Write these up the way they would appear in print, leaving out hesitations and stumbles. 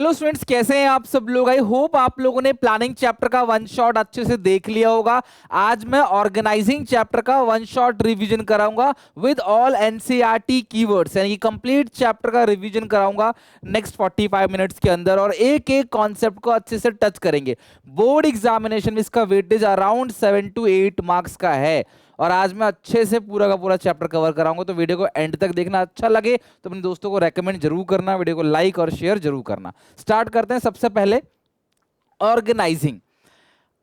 Hello students, कैसे हैं आप सब लोग। आई होप आप लोगों ने प्लानिंग चैप्टर का वन शॉट अच्छे से देख लिया होगा। आज मैं ऑर्गेनाइजिंग चैप्टर का वन शॉट रिवीजन कराऊंगा विद ऑल एनसीईआरटी कीवर्ड्स, यानी कि कंप्लीट चैप्टर का रिवीजन कराऊंगा नेक्स्ट 45 मिनट्स के अंदर, और एक एक कॉन्सेप्ट को अच्छे से टच करेंगे। बोर्ड एग्जामिनेशन में इसका वेटेज अराउंड 7 to 8 मार्क्स का है, और आज मैं अच्छे से पूरा का पूरा चैप्टर कवर कराऊंगा। तो वीडियो को एंड तक देखना, अच्छा लगे तो अपने दोस्तों को रेकमेंड जरूर करना, वीडियो को लाइक और शेयर जरूर करना। स्टार्ट करते हैं। सबसे पहले ऑर्गेनाइजिंग।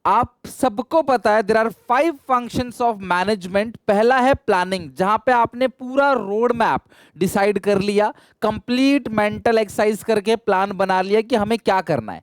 आप सबको पता है there are 5 functions of management. पहला है प्लानिंग, जहां पे आपने पूरा रोड मैप डिसाइड कर लिया, कंप्लीट मेंटल एक्सरसाइज करके प्लान बना लिया कि हमें क्या करना है।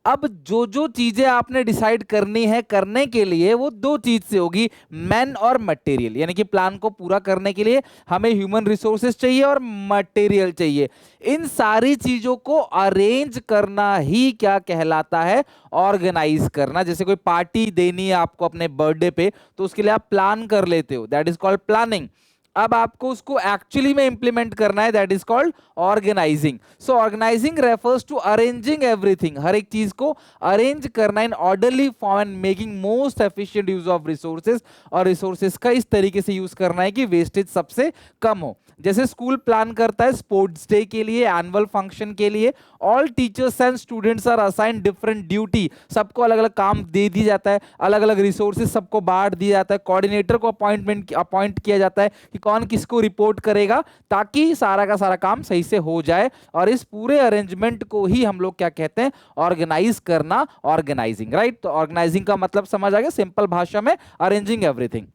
अब जो जो चीजें आपने डिसाइड करनी है करने के लिए, वो दो चीज से होगी, मैन और मटेरियल। यानी कि प्लान को पूरा करने के लिए हमें ह्यूमन रिसोर्सेज चाहिए और मटेरियल चाहिए। इन सारी चीजों को अरेंज करना ही क्या कहलाता है, ऑर्गेनाइज करना। जैसे कोई पार्टी देनी है आपको अपने बर्थडे पे, तो उसके लिए आप प्लान कर लेते हो, दैट इज कॉल्ड प्लानिंग। अब आपको उसको एक्चुअली में इंप्लीमेंट करना है, that is called organizing. So organizing refers to arranging everything, हर एक चीज को अरेंज करना in orderly form and making most efficient use of resources, और रिसोर्सेज का इस तरीके से यूज करना है कि वेस्टेज सबसे कम हो। जैसे स्कूल प्लान करता है स्पोर्ट्स डे के लिए, एनुअल फंक्शन के लिए, all teachers and students are assign different duty, सबको अलग अलग काम दे दिया जाता है, अलग अलग रिसोर्सेज सबको बांट दिया जाता है, कोऑर्डिनेटर को अपॉइंट किया जाता है कि कौन किसको रिपोर्ट करेगा, ताकि सारा का सारा काम सही से हो जाए। और इस पूरे अरेंजमेंट को ही हम लोग क्या कहते हैं, ऑर्गेनाइज करना, ऑर्गेनाइजिंग, राइट। तो ऑर्गेनाइजिंग का मतलब समझ आ गया, सिंपल भाषा में arranging everything.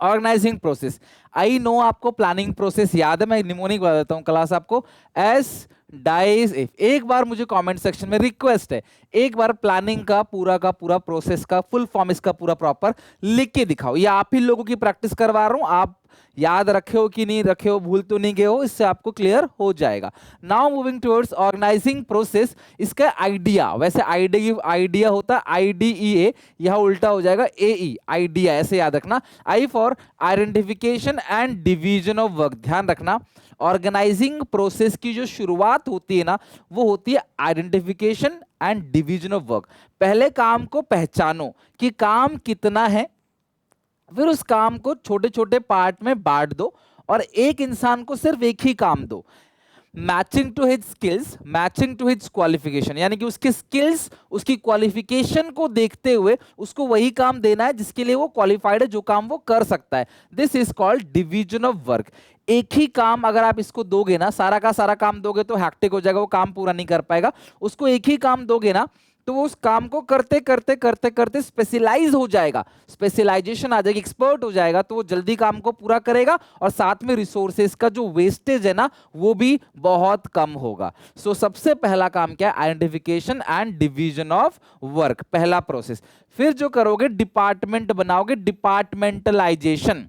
Organising process, I know आपको प्लानिंग प्रोसेस याद है, मैं निमोनिक बता देता हूं क्लास आपको। एस डाइज इफ, एक बार मुझे कमेंट सेक्शन में रिक्वेस्ट है, एक बार प्लानिंग का पूरा प्रोसेस का फुल फॉर्म इसका पूरा प्रॉपर लिख के दिखाओ। ये आप ही लोगों की प्रैक्टिस करवा रहा हूं, आप याद रखे हो कि नहीं रखे हो, भूल तो नहीं गए हो, इससे आपको क्लियर हो जाएगा। Now moving towards organising process. इसका आइडिया, वैसे आइडिया होता है IDEA, यह उल्टा हो जाएगा AE, आइडिया, ऐसे याद रखना। I for identification and division of work, ध्यान रखना। ऑर्गेनाइजिंग प्रोसेस की जो शुरुआत होती है ना, वो होती है identification and division of work. पहले काम को पहचानो कि काम कितना है, फिर उस काम को छोटे छोटे पार्ट में बांट दो, और एक इंसान को सिर्फ एक ही काम दो। Matching to his skills, matching to his qualification, यानी कि उसके स्किल्स, उसकी क्वालिफिकेशन को देखते हुए उसको वही काम देना है जिसके लिए वो क्वालिफाइड है, जो काम वो कर सकता है। This is called division of work. एक ही काम अगर आप इसको दोगे ना, सारा का सारा काम दोगे तो हैक्टिक हो जाएगा, वो काम पूरा नहीं कर पाएगा। उसको एक ही काम दोगे ना, तो वो उस काम को करते करते करते करते स्पेशलाइज हो जाएगा, स्पेशलाइजेशन आ जाएगी, एक्सपर्ट हो जाएगा, तो वो जल्दी काम को पूरा करेगा, और साथ में रिसोर्सेज का जो वेस्टेज है ना, वो भी बहुत कम होगा। सो सबसे पहला काम क्या है, identification and division of work, पहला प्रोसेस। फिर जो करोगे, डिपार्टमेंट बनाओगे, डिपार्टमेंटलाइजेशन।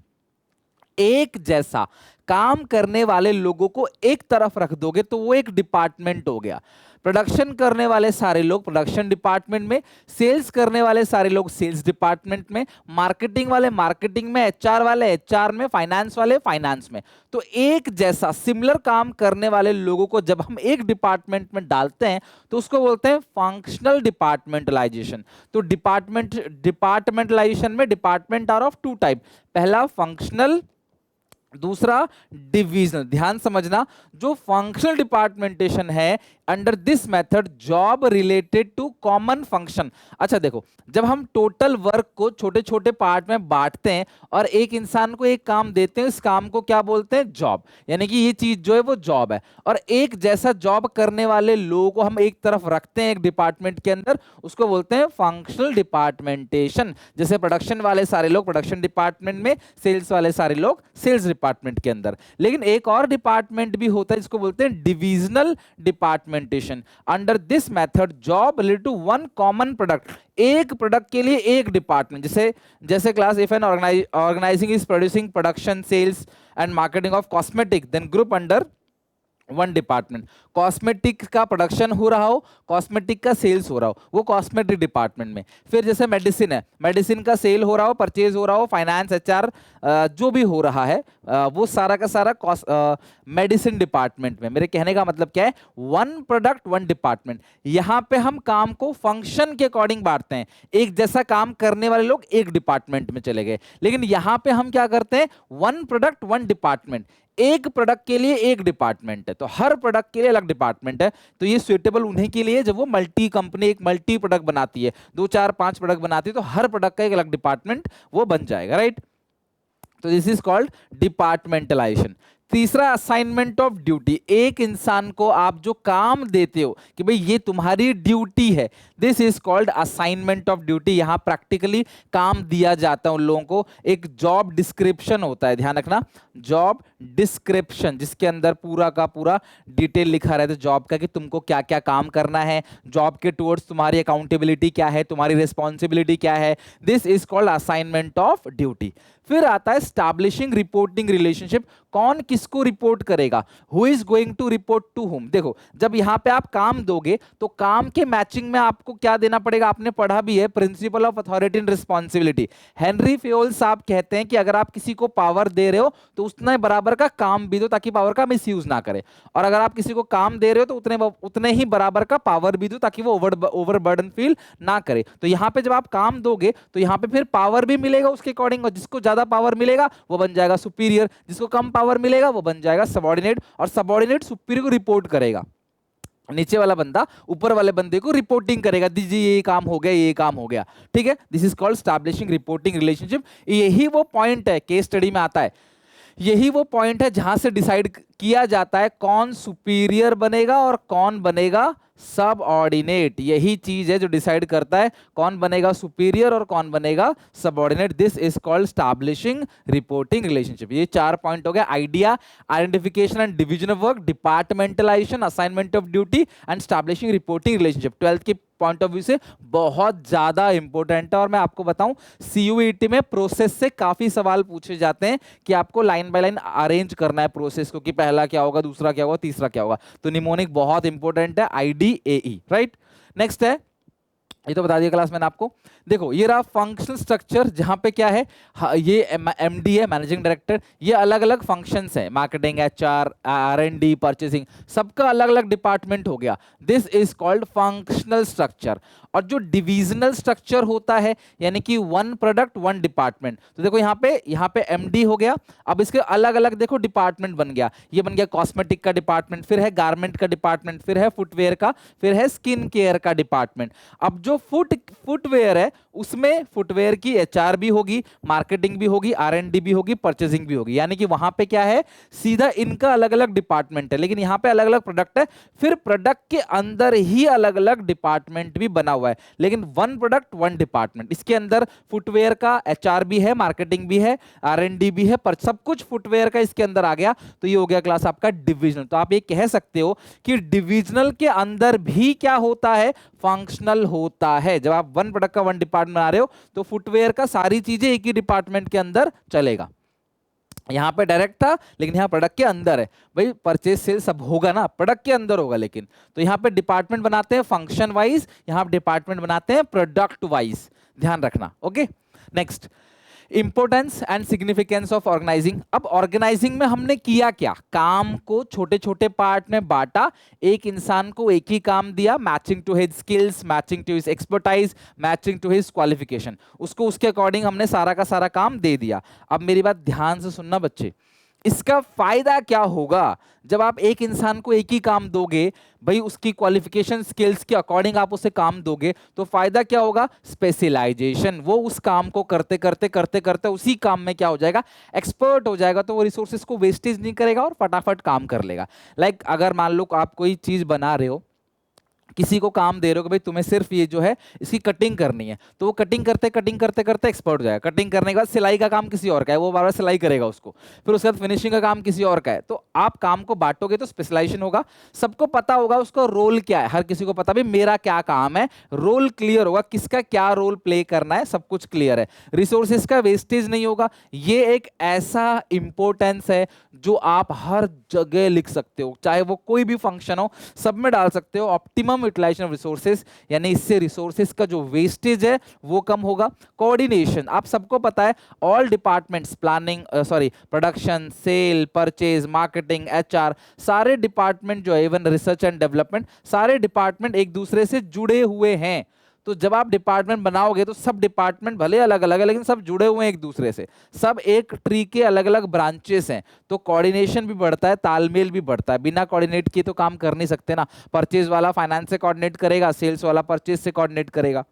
एक जैसा काम करने वाले लोगों को एक तरफ रख दोगे तो वो एक डिपार्टमेंट हो गया। प्रोडक्शन करने वाले सारे लोग प्रोडक्शन डिपार्टमेंट में, सेल्स करने वाले सारे लोग सेल्स डिपार्टमेंट में, मार्केटिंग वाले मार्केटिंग में, HR वाले HR में, फाइनेंस वाले फाइनेंस में। तो एक जैसा सिमिलर काम करने वाले लोगों को जब हम एक डिपार्टमेंट में डालते हैं, तो उसको बोलते हैं फंक्शनल डिपार्टमेंटलाइजेशन। तो डिपार्टमेंटलाइजेशन में डिपार्टमेंट आर ऑफ 2 टाइप, पहला फंक्शनल, दूसरा डिविजनल। ध्यान समझना, जो फंक्शनल डिपार्टमेंटेशन है, under this method job related to common function. अच्छा देखो, जब हम टोटल वर्क को छोटे छोटे पार्ट में बांटते हैं और एक इंसान को एक काम देते हैं, इस काम को क्या बोलते हैं, जॉब। यानी कि ये चीज जो है वो जॉब है, और एक जैसा जॉब करने वाले लोगों को हम एक तरफ रखते हैं एक डिपार्टमेंट के अंदर, उसको बोलते हैं फंक्शनल डिपार्टमेंटेशन। जैसे प्रोडक्शन वाले सारे लोग प्रोडक्शन डिपार्टमेंट में, सेल्स वाले सारे लोग सेल्स डिपार्टमेंट के अंदर। लेकिन एक और डिपार्टमेंट भी होता है जिसको बोलते हैं divisional departmentation. Under this method job related to one common product, एक प्रोडक्ट के लिए एक डिपार्टमेंट। जैसे जैसे class, if an organizing is producing production, sales and marketing of cosmetic, then group under one department. Cosmetic का production हो रहा हो, कॉस्मेटिक का सेल्स हो रहा हो, वो कॉस्मेटिक डिपार्टमेंट में। फिर जैसे मेडिसिन है, मेडिसिन का सेल हो रहा हो, परचेज हो रहा हो, फाइनेंस, एचआर, जो भी हो रहा है, वो सारा का सारा मेडिसिन डिपार्टमेंट में। मेरे कहने का मतलब क्या है, वन प्रोडक्ट वन डिपार्टमेंट। यहां पे हम काम को फंक्शन के अकॉर्डिंग बांटते हैं, एक जैसा काम करने वाले लोग एक डिपार्टमेंट में चले गए। लेकिन यहां पे हम क्या करते हैं, वन प्रोडक्ट वन डिपार्टमेंट, एक प्रोडक्ट के लिए एक डिपार्टमेंट है, तो हर प्रोडक्ट के लिए अलग डिपार्टमेंट है। तो ये सुइटेबल उन्हीं के लिए जब वो मल्टी कंपनी एक मल्टी प्रोडक्ट बनाती है, 2 4 5 प्रोडक्ट बनाती है, तो हर प्रोडक्ट का एक अलग डिपार्टमेंट वो बन जाएगा, राइट। तो दिस इज कॉल्ड डिपार्टमेंटलाइजेशन। तीसरा, असाइनमेंट ऑफ ड्यूटी। एक इंसान को आप जो काम देते हो कि भाई ये तुम्हारी ड्यूटी है, this is called assignment of duty. यहां प्रैक्टिकली काम दिया जाता है उन लोगों को, एक जॉब डिस्क्रिप्शन होता है, ध्यान रखना, जॉब डिस्क्रिप्शन, जिसके अंदर पूरा का पूरा डिटेल लिखा रहता है जॉब का, कि तुमको क्या क्या काम करना है, जॉब के टुवर्ड्स तुम्हारी अकाउंटेबिलिटी क्या है, तुम्हारी रिस्पॉन्सिबिलिटी क्या है। This is called assignment of duty. फिर आता है स्टैब्लिशिंग रिपोर्टिंग रिलेशनशिप। कौन किसको रिपोर्ट करेगा, who is going to report to whom. देखो, जब यहां पे आप काम दोगे तो काम के मैचिंग में आपको क्या देना पड़ेगा, आपने पढ़ा भी है, principle of authority and responsibility. Henry Fayol साहब कहते हैं कि अगर आप किसी को पावर दे रहे हो तो उतना बराबर का काम भी दो, ताकि पावर का मिसयूज ना करे, और अगर आप किसी को काम दे रहे हो तो उतने ही बराबर का पावर भी दो, ताकि वो ओवरबर्डन फील ना करे। तो यहां पे जब आप काम दोगे तो यहां पे फिर पावर भी मिलेगा उसके अकॉर्डिंग, और जिसको ज्यादा पावर मिलेगा वो बन जाएगा सुपीरियर, जिसको कम पावर मिलेगा वो बन जाएगा सबऑर्डिनेट, और सबऑर्डिनेट सुपीरियर को रिपोर्ट करेगा, नीचे वाला बंदा ऊपर वाले बंदे को रिपोर्टिंग करेगा, दीजिए ये काम हो गया, ये काम हो गया, ठीक है। This is called establishing reporting relationship. यही वो पॉइंट है, केस स्टडी में आता है, यही वो पॉइंट है जहां से डिसाइड किया जाता है कौन सुपीरियर बनेगा और कौन बनेगा सब ऑर्डिनेट। यही चीज है जो डिसाइड करता है कौन बनेगा सुपीरियर और कौन बनेगा सब ordinate. This is called establishing reporting relationship. ये 4 पॉइंट हो गया, idea, identification and division of work, departmentalisation, assignment of duty and establishing reporting relationship. 12th के पॉइंट ऑफ व्यू से बहुत ज्यादा इंपॉर्टेंट है। और मैं आपको बताऊं, सीयूईटी में प्रोसेस से काफी सवाल पूछे जाते हैं कि आपको लाइन बाय लाइन अरेंज करना है प्रोसेस को, कि पहला क्या होगा, दूसरा क्या होगा, तीसरा क्या होगा। तो निमोनिक बहुत इंपॉर्टेंट है, आईडीएई, राइट। नेक्स्ट है, ये तो बता दिया क्लास मैंने आपको। देखो, ये रहा फंक्शनल स्ट्रक्चर, जहां पे क्या है, ये एमडी है, मैनेजिंग डायरेक्टर, ये अलग अलग फंक्शंस है, मार्केटिंग, एचआर, आरएनडी, परचेसिंग, सबका अलग अलग डिपार्टमेंट हो गया। This is called functional structure. और जो डिविजनल स्ट्रक्चर होता है, यानी कि वन प्रोडक्ट वन डिपार्टमेंट, तो देखो यहाँ पे एमडी हो गया, अब इसके अलग अलग देखो डिपार्टमेंट बन गया। ये बन गया कॉस्मेटिक का डिपार्टमेंट, फिर है गारमेंट का डिपार्टमेंट, फिर है फुटवेयर का, फिर है स्किन केयर का डिपार्टमेंट। अब जो फुटवेयर है उसमें फुटवेयर की एचआर भी होगी, मार्केटिंग भी होगी, आरएनडी भी होगी, परचेसिंग भी होगी, यानी कि वहां पे क्या है, सीधा इनका अलग अलग डिपार्टमेंट है। लेकिन यहां पे अलग अलग प्रोडक्ट है, फिर प्रोडक्ट के अंदर ही अलग अलग डिपार्टमेंट भी बना हुआ है, लेकिन वन प्रोडक्ट वन डिपार्टमेंट। इसके अंदर फुटवेयर का एचआर भी है, मार्केटिंग भी है, आरएनडी भी है, पर सब कुछ फुटवेयर का इसके अंदर आ गया। तो ये हो गया क्लास आपका डिविजनल। तो आप ये कह सकते हो कि डिविजनल के अंदर भी क्या होता है, फंक्शनल होता है। जब आप वन प्रोडक्ट का वन डिपार्टमेंट बना रहे हो तो फुटवेयर का सारी चीजें एक ही डिपार्टमेंट के अंदर चलेगा। यहां पे डायरेक्ट था, लेकिन यहां प्रोडक्ट के अंदर है, भाई परचेज सेल सब होगा ना, प्रोडक्ट के अंदर होगा। लेकिन तो यहां पे डिपार्टमेंट बनाते हैं फंक्शन वाइज, यहां डिपार्टमेंट बनाते हैं प्रोडक्ट वाइज, ध्यान रखना। Okay, next, importance and significance of organising. अब ऑर्गेनाइजिंग में हमने किया क्या, काम को छोटे छोटे पार्ट में बांटा, एक इंसान को एक ही काम दिया, matching to his skills, matching to his expertise, matching to his qualification, उसको उसके अकॉर्डिंग हमने सारा का सारा काम दे दिया। अब मेरी बात ध्यान से सुनना बच्चे, इसका फायदा क्या होगा जब आप एक इंसान को एक ही काम दोगे, भाई उसकी क्वालिफिकेशन स्किल्स के अकॉर्डिंग आप उसे काम दोगे, तो फायदा क्या होगा, स्पेशलाइजेशन। वो उस काम को करते करते करते करते उसी काम में क्या हो जाएगा, एक्सपर्ट हो जाएगा। तो वो रिसोर्सेज को वेस्टेज नहीं करेगा और फटाफट काम कर लेगा। लाइक अगर मान लो आप कोई चीज बना रहे हो, किसी को काम दे रहे हो कि भाई तुम्हें सिर्फ ये जो है इसकी कटिंग करनी है, तो वो कटिंग करते करते एक्सपर्ट हो जाएगा। कटिंग करने के बाद सिलाई का काम किसी और का है, वो बार बार सिलाई करेगा उसको, फिर उसके बाद फिनिशिंग का काम किसी और का है। तो आप काम को बांटोगे तो स्पेशलाइजेशन होगा, सबको पता होगा उसका रोल क्या है, हर किसी को पता भी मेरा क्या काम है, रोल क्लियर होगा, किसका क्या रोल प्ले करना है, सब कुछ क्लियर है। रिसोर्सेज का वेस्टेज नहीं होगा। ये एक ऐसा इंपॉर्टेंस है जो आप हर जगह लिख सकते हो, चाहे वो कोई भी फंक्शन हो सब में डाल सकते हो। ऑप्टिमम यूटिलाइजेशन ऑफ रिसोर्सेज, यानी इससे रिसोर्सेज का जो वेस्टेज है वो कम होगा। कोऑर्डिनेशन, आप सबको पता है all departments, planning sorry production, sale, purchase, marketing, HR, सारे डिपार्टमेंट जो है, इवन रिसर्च एंड डेवलपमेंट, सारे डिपार्टमेंट एक दूसरे से जुड़े हुए हैं। तो जब आप डिपार्टमेंट बनाओगे तो सब डिपार्टमेंट भले अलग अलग है लेकिन सब जुड़े हुए हैं एक दूसरे से, सब एक ट्री के अलग अलग ब्रांचेस हैं। तो कोऑर्डिनेशन भी बढ़ता है, तालमेल भी बढ़ता है। बिना कोऑर्डिनेट किए तो काम कर नहीं सकते ना। परचेज वाला फाइनेंस से कोऑर्डिनेट करेगा, सेल्स वाला परचेज से कोऑर्डिनेट करेगा।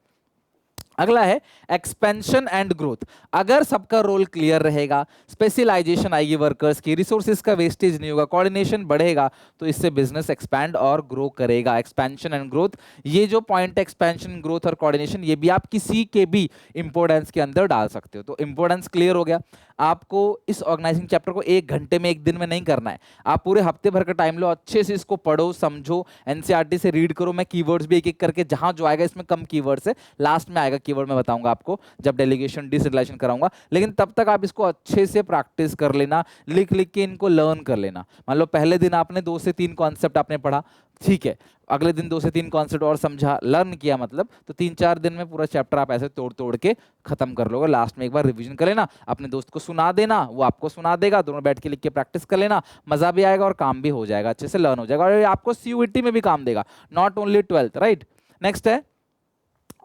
अगला है एक्सपेंशन एंड ग्रोथ। अगर सबका रोल क्लियर रहेगा, स्पेशलाइजेशन आएगी वर्कर्स की, रिसोर्सेज का वेस्टेज नहीं होगा, कोऑर्डिनेशन बढ़ेगा, तो इससे बिजनेस एक्सपैंड और ग्रो करेगा। एक्सपेंशन एंड ग्रोथ, ये जो पॉइंट एक्सपेंशन, ग्रोथ और कोऑर्डिनेशन, ये भी आप किसी के भी इंपोर्टेंस के अंदर डाल सकते हो। तो इंपोर्टेंस क्लियर हो गया। आपको इस ऑर्गेनाइजिंग चैप्टर को 1 घंटे में 1 दिन में नहीं करना है, आप पूरे हफ्ते भर का टाइम लो, अच्छे से इसको पढ़ो, समझो, एनसीईआरटी से रीड करो। मैं कीवर्ड्स भी एक एक करके, जहां जो आएगा इसमें कम कीवर्ड्स है, लास्ट में आएगा कीवर्ड, मैं बताऊंगा आपको जब डेलीगेशन डिसरिलेशन कराऊंगा। लेकिन तब तक आप इसको अच्छे से प्रैक्टिस कर लेना, लिख लिख के इनको लर्न कर लेना। मान लो पहले दिन आपने 2 से 3 कॉन्सेप्ट आपने पढ़ा, ठीक है, अगले दिन 2 से 3 कॉन्सेप्ट और समझा, लर्न किया, मतलब तो 3-4 दिन में पूरा चैप्टर आप ऐसे तोड़ तोड़ के खत्म कर लोगे। लास्ट में एक बार रिवीजन कर लेना, अपने दोस्त को सुना देना, वो आपको सुना देगा, दोनों बैठ के लिख के प्रैक्टिस कर लेना, मजा भी आएगा और काम भी हो जाएगा, अच्छे से लर्न हो जाएगा, और ये आपको सीयूईटी में भी काम देगा, not only 12th, right. Next है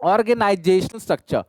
ऑर्गेनाइजेशनल स्ट्रक्चर।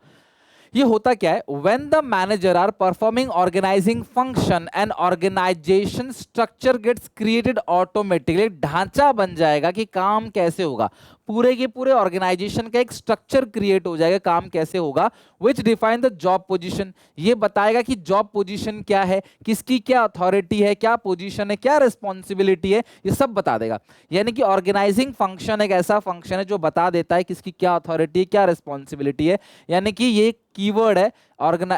ये होता क्या है, when the manager are performing organising function and organisation structure gets created automatically. ढांचा बन जाएगा कि काम कैसे होगा, पूरे के पूरे ऑर्गेनाइजेशन का एक स्ट्रक्चर क्रिएट हो जाएगा, काम कैसे होगा। विच डिफाइन द जॉब पोजीशन, ये बताएगा कि जॉब पोजीशन क्या है, किसकी क्या अथॉरिटी है, क्या पोजीशन है, क्या रिस्पॉन्सिबिलिटी है, ये सब बता देगा। यानी कि ऑर्गेनाइजिंग फंक्शन एक ऐसा फंक्शन है जो बता देता है किसकी क्या अथॉरिटी है, क्या रिस्पॉन्सिबिलिटी है। यानी कि ये कीवर्ड है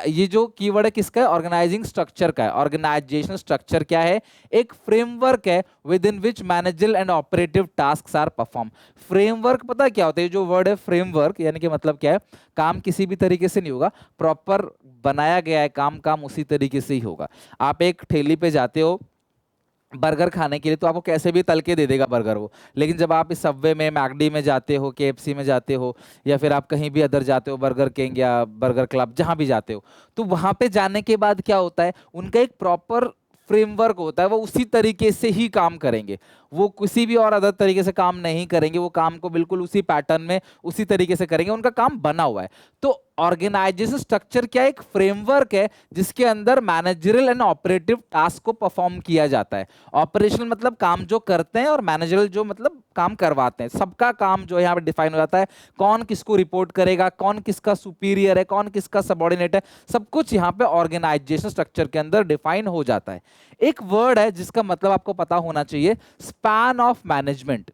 ये जो कीवर्ड है किसका है, ऑर्गेनाइजिंग स्ट्रक्चर का है। ऑर्गेनाइजेशनल स्ट्रक्चर क्या है, एक फ्रेमवर्क है within which managerial and operative task are perform. Framework पता क्या होता है, जो वर्ड है फ्रेमवर्क, यानी कि मतलब क्या है, काम किसी भी तरीके से नहीं होगा, प्रॉपर बनाया गया है काम, काम उसी तरीके से ही होगा। आप एक ठेली पे जाते हो बर्गर खाने के लिए, तो आपको कैसे भी तल के दे देगा बर्गर वो, लेकिन जब आप इस सबवे में, मैकडी में जाते हो, केएफसी में जाते हो, या फिर आप कहीं भी अदर जाते हो, बर्गर किंग या बर्गर क्लब, जहां भी जाते हो, तो वहां पे जाने के बाद क्या होता है, उनका एक प्रॉपर फ्रेमवर्क होता है, वो उसी तरीके से ही काम करेंगे, वो किसी भी और अदर तरीके से काम नहीं करेंगे, वो काम को बिल्कुल उसी पैटर्न में उसी तरीके से करेंगे, उनका काम बना हुआ है। तो ऑर्गेनाइजेशन स्ट्रक्चर क्या, एक फ्रेमवर्क है जिसके अंदर मैनेजरल एंड ऑपरेटिव टास्क को परफॉर्म किया जाता है। ऑपरेशनल मतलब काम जो करते हैं, और मैनेजरल जो मतलब काम करवाते हैं, सबका काम जो है यहाँ पे डिफाइन हो जाता है, कौन किसको रिपोर्ट करेगा, कौन किसका सुपीरियर है, कौन किसका सबऑर्डिनेट है, सब कुछ यहाँ पे ऑर्गेनाइजेशन स्ट्रक्चर के अंदर डिफाइन हो जाता है। एक वर्ड है जिसका मतलब आपको पता होना चाहिए, स्पैन ऑफ मैनेजमेंट।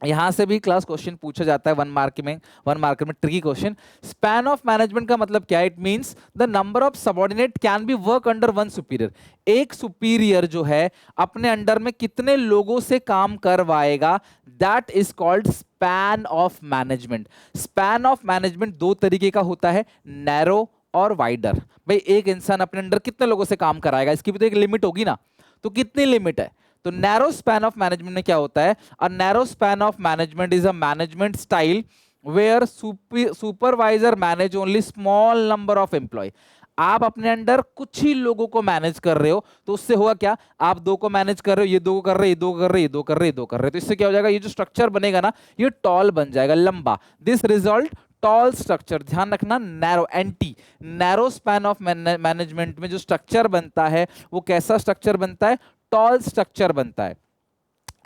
यहां से भी क्लास क्वेश्चन पूछा जाता है 1 मार्क में tricky question. Span of management का मतलब क्या है, it means the number of subordinate can be work under one superior. एक सुपीरियर जो है अपने अंडर में कितने लोगों से काम करवाएगा, that is called span of management. Span of management 2 तरीके का होता है, नैरो और वाइडर। भाई एक इंसान अपने अंडर कितने लोगों से काम कराएगा, इसकी भी तो एक लिमिट होगी ना, तो कितनी लिमिट है। तो नैरो स्पैन ऑफ मैनेजमेंट में क्या होता है, a narrow span of management is a management style where supervisor manage only small number of employee. आप अपने अंडर कुछ ही लोगों को मैनेज कर रहे हो, तो उससे होगा क्या, आप 2 को मैनेज कर रहे हो, ये 2 को कर रहे, ये 2 कर रहे, ये 2 कर रहे, ये 2 कर रहे, तो इससे क्या हो जाएगा, ये जो स्ट्रक्चर बनेगा ना, ये टॉल बन जाएगा, लंबा। दिस रिजल्ट टॉल स्ट्रक्चर, ध्यान रखना, narrow, anti narrow span of management में जो स्ट्रक्चर बनता है वो कैसा स्ट्रक्चर बनता है, टॉल स्ट्रक्चर बनता है।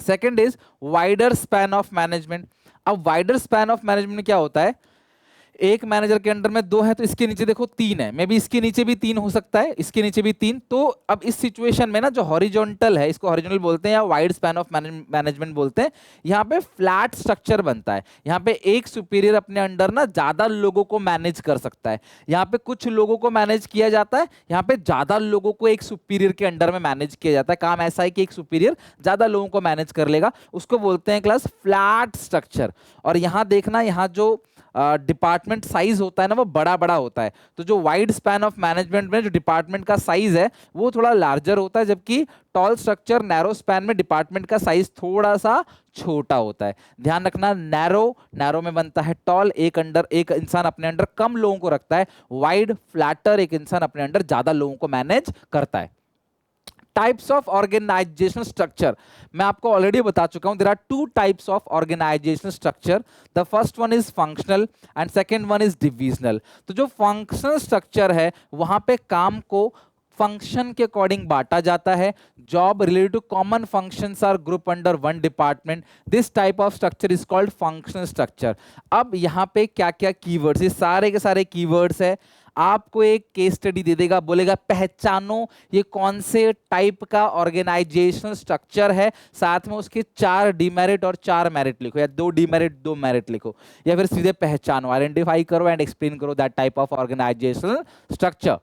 Second is wider span of management. अब वाइडर स्पैन ऑफ मैनेजमेंट में क्या होता है, एक मैनेजर के अंडर में 2 है तो इसके नीचे देखो 3 है, मे बी इसके नीचे भी 3 हो सकता है, इसके नीचे भी 3। तो अब इस सिचुएशन में ना जो हॉरिजॉन्टल है, इसको हॉरिजॉन्टल बोलते हैं या वाइड स्पैन ऑफ मैनेजमेंट बोलते हैं, यहाँ पे फ्लैट स्ट्रक्चर बनता है। यहाँ पे एक सुपीरियर अपने अंडर ना ज्यादा लोगों को मैनेज कर सकता है। यहाँ पे कुछ लोगों को मैनेज किया जाता है, यहाँ पे ज्यादा लोगों को एक सुपीरियर के अंडर में मैनेज किया जाता है। काम ऐसा है कि एक सुपीरियर ज्यादा लोगों को मैनेज कर लेगा, उसको बोलते हैं क्लास फ्लैट स्ट्रक्चर। और यहाँ देखना, यहाँ जो डिपार्टमेंट साइज होता है ना वो बड़ा बड़ा होता है। तो जो वाइड स्पैन ऑफ मैनेजमेंट में जो डिपार्टमेंट का साइज है वो थोड़ा लार्जर होता है, जबकि टॉल स्ट्रक्चर नैरो स्पैन में डिपार्टमेंट का साइज थोड़ा सा छोटा होता है। ध्यान रखना, नैरो में बनता है टॉल, एक इंसान अपने अंडर कम लोगों को रखता है। वाइड फ्लैटर, एक इंसान अपने अंडर ज्यादा लोगों को मैनेज करता है। टाइप्स ऑफ ऑर्गेनाइजेशनल स्ट्रक्चर मैं आपको ऑलरेडी बता चुका हूं। There are 2 types of organisational structure. The first one is functional and second one is divisional. तो जो फंक्शनल स्ट्रक्चर है वहां पे काम को फंक्शन के अकॉर्डिंग बांटा जाता है। Job related to common functions are group under one department. This type of structure is called functional structure. अब यहां पे क्या क्या कीवर्ड्स, ये सारे के सारे कीवर्ड्स है। आपको एक केस स्टडी दे देगा, बोलेगा पहचानो ये कौन से टाइप का ऑर्गेनाइजेशनल स्ट्रक्चर है, साथ में उसके 4 डीमेरिट और 4 मेरिट लिखो, या 2 डीमेरिट 2 मेरिट लिखो, या फिर सीधे पहचानो, आइडेंटिफाई करो एंड एक्सप्लेन करो that type of organisational structure.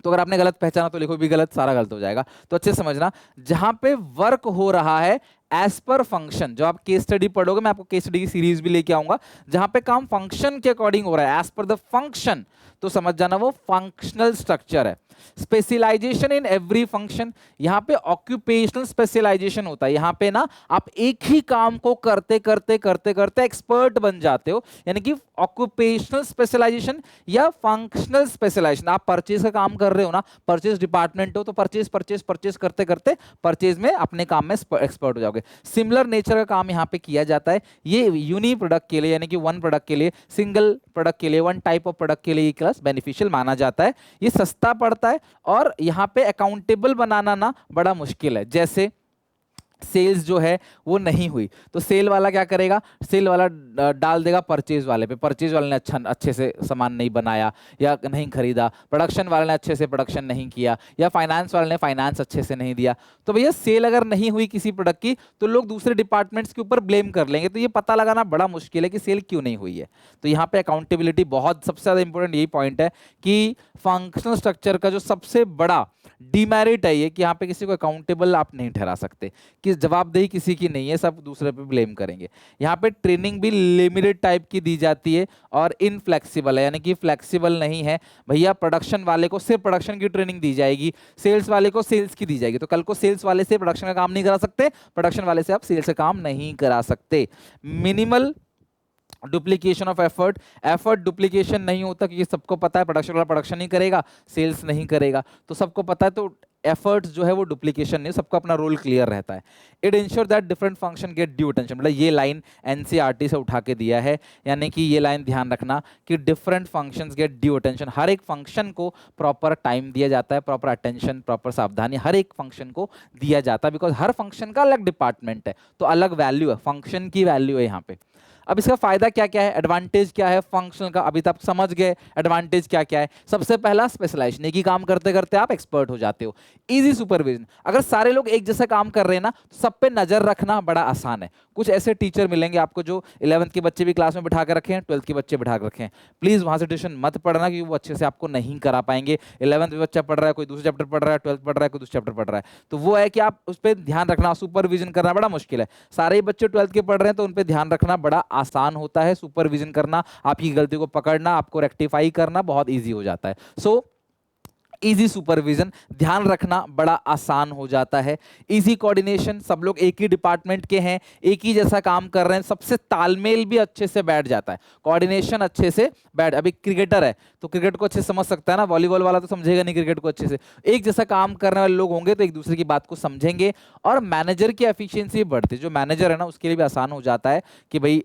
तो अगर आपने गलत पहचाना तो लिखो भी गलत, सारा गलत हो जाएगा। तो अच्छे समझना, जहां पे वर्क हो रहा है एज पर फंक्शन, जो आप केस स्टडी पढ़ोगे, मैं आपको केस स्टडी की सीरीज भी लेके आऊंगा, जहां पे काम फंक्शन के अकॉर्डिंग हो रहा है, एज पर द फंक्शन, तो समझ जाना वो फंक्शनल स्ट्रक्चर है। स्पेशलाइजेशन इन एवरी फंक्शन, यहां पे ऑक्यूपेशनल स्पेशलाइजेशन होता है। यहां पे ना आप एक ही काम को करते करते करते करते एक्सपर्ट बन जाते हो, यानी कि ऑक्यूपेशनल स्पेशलाइजेशन या फंक्शनल स्पेशलाइजेशन। आप परचेज का काम कर रहे हो ना, परचेज डिपार्टमेंट हो, तो परचेज परचेज परचेज करते करते परचेज में अपने काम में एक्सपर्ट हो जाओगे। सिमिलर नेचर का काम यहाँ पे किया जाता है। ये यूनी प्रोडक्ट के लिए, यानी कि वन प्रोडक्ट के लिए, सिंगल प्रोडक्ट के लिए, वन टाइप ऑफ प्रोडक्ट के लिए ये क्लास बेनिफिशियल माना जाता है। ये सस्ता पड़ता है और यहाँ पे अकाउंटेबल बनाना ना बड़ा मुश्किल है। जैसे सेल्स जो है वो नहीं हुई तो सेल वाला क्या करेगा, सेल वाला डाल देगा परचेज वाले पे, परचेज वाले ने अच्छे से सामान नहीं बनाया या नहीं खरीदा, प्रोडक्शन वाले ने अच्छे से प्रोडक्शन नहीं किया, या फाइनेंस वाले ने फाइनेंस अच्छे से नहीं दिया। तो भैया सेल अगर नहीं हुई किसी प्रोडक्ट की तो लोग दूसरे डिपार्टमेंट्स के ऊपर ब्लेम कर लेंगे, तो ये पता लगाना बड़ा मुश्किल है कि सेल क्यों नहीं हुई है। तो यहाँ पे अकाउंटेबिलिटी बहुत, सबसे ज्यादा इंपॉर्टेंट यही पॉइंट है कि फंक्शनल स्ट्रक्चर का जो सबसे बड़ा डीमेरिट है ये कि यहाँ पे किसी को अकाउंटेबल आप नहीं ठहरा सकते, कि जवाबदेही किसी की नहीं है, सब दूसरे पे ब्लेम करेंगे। यहाँ पे ट्रेनिंग भी लिमिटेड टाइप की दी जाती है और इनफ्लेक्सिबल है, यानी कि फ्लेक्सिबल नहीं है। भैया प्रोडक्शन वाले को सिर्फ प्रोडक्शन की ट्रेनिंग दी जाएगी, सेल्स वाले को सेल्स की दी जाएगी, तो कल को सेल्स वाले से प्रोडक्शन का काम नहीं करा सकते, प्रोडक्शन वाले से आप सेल्स का काम नहीं करा सकते। Minimal duplication of effort, effort duplication नहीं होता क्योंकि सबको पता है प्रोडक्शन वाला प्रोडक्शन नहीं करेगा, सेल्स नहीं करेगा, तो सबको पता है, तो एफर्ट्स जो है वो डुप्लीकेशन नहीं, सबको अपना रोल क्लियर रहता है। It ensure that different function get due attention, मतलब ये लाइन एनसीईआरटी से उठा के दिया है, यानी कि ये लाइन ध्यान रखना कि different functions get due attention, हर एक फंक्शन को प्रॉपर टाइम दिया जाता है, प्रॉपर अटेंशन, प्रॉपर सावधानी हर एक फंक्शन को दिया जाता है, बिकॉज हर फंक्शन का अलग डिपार्टमेंट है, तो अलग वैल्यू है, फंक्शन की वैल्यू है यहाँ पे। अब इसका फायदा क्या क्या है, एडवांटेज क्या है फंक्शनल का, अभी तक समझ गए एडवांटेज क्या क्या है। सबसे पहला स्पेशलाइजेशन, एक ही काम करते करते आप एक्सपर्ट हो जाते हो। इजी सुपरविजन, अगर सारे लोग एक जैसा काम कर रहे हैं ना तो सब पे नजर रखना बड़ा आसान है। कुछ ऐसे टीचर मिलेंगे आपको जो 11th के बच्चे भी क्लास में बिठा कर रखे हैं, 12th के बच्चे बिठा कर रखे हैं, प्लीज वहां से ट्यूशन मत पढ़ना क्योंकि वो अच्छे से आपको नहीं करा पाएंगे। 11th में बच्चा पढ़ रहा है, कोई दूसरा चैप्टर पढ़ रहा है, 12th पढ़ रहा है, कोई दूसरा चैप्टर पढ़ रहा है, तो वो है कि आप उस पर ध्यान रखना, सुपरविजन करना बड़ा मुश्किल है। सारे ही बच्चे 12th के पढ़ रहे हैं तो उन पर ध्यान रखना बड़ा आसान होता है, सुपरविजन करना, आपकी गलती को पकड़ना, आपको रेक्टिफाई करना बहुत इजी हो जाता है। सो इजी सुपरविजन, ध्यान रखना बड़ा आसान हो जाता है। इजी कोऑर्डिनेशन, सब लोग एक ही डिपार्टमेंट के हैं, एक ही जैसा काम कर रहे हैं, सबसे तालमेल भी अच्छे से बैठ जाता है, कोऑर्डिनेशन अच्छे से बैठ। अभी क्रिकेटर है तो क्रिकेट को अच्छे से समझ सकता है ना, वॉलीबॉल वाला तो समझेगा नहीं क्रिकेट को अच्छे से। एक जैसा काम करने वाले लोग होंगे तो एक दूसरे की बात को समझेंगे और मैनेजर की एफिशिएंसी बढ़ती है। जो मैनेजर है ना उसके लिए भी आसान हो जाता है कि भाई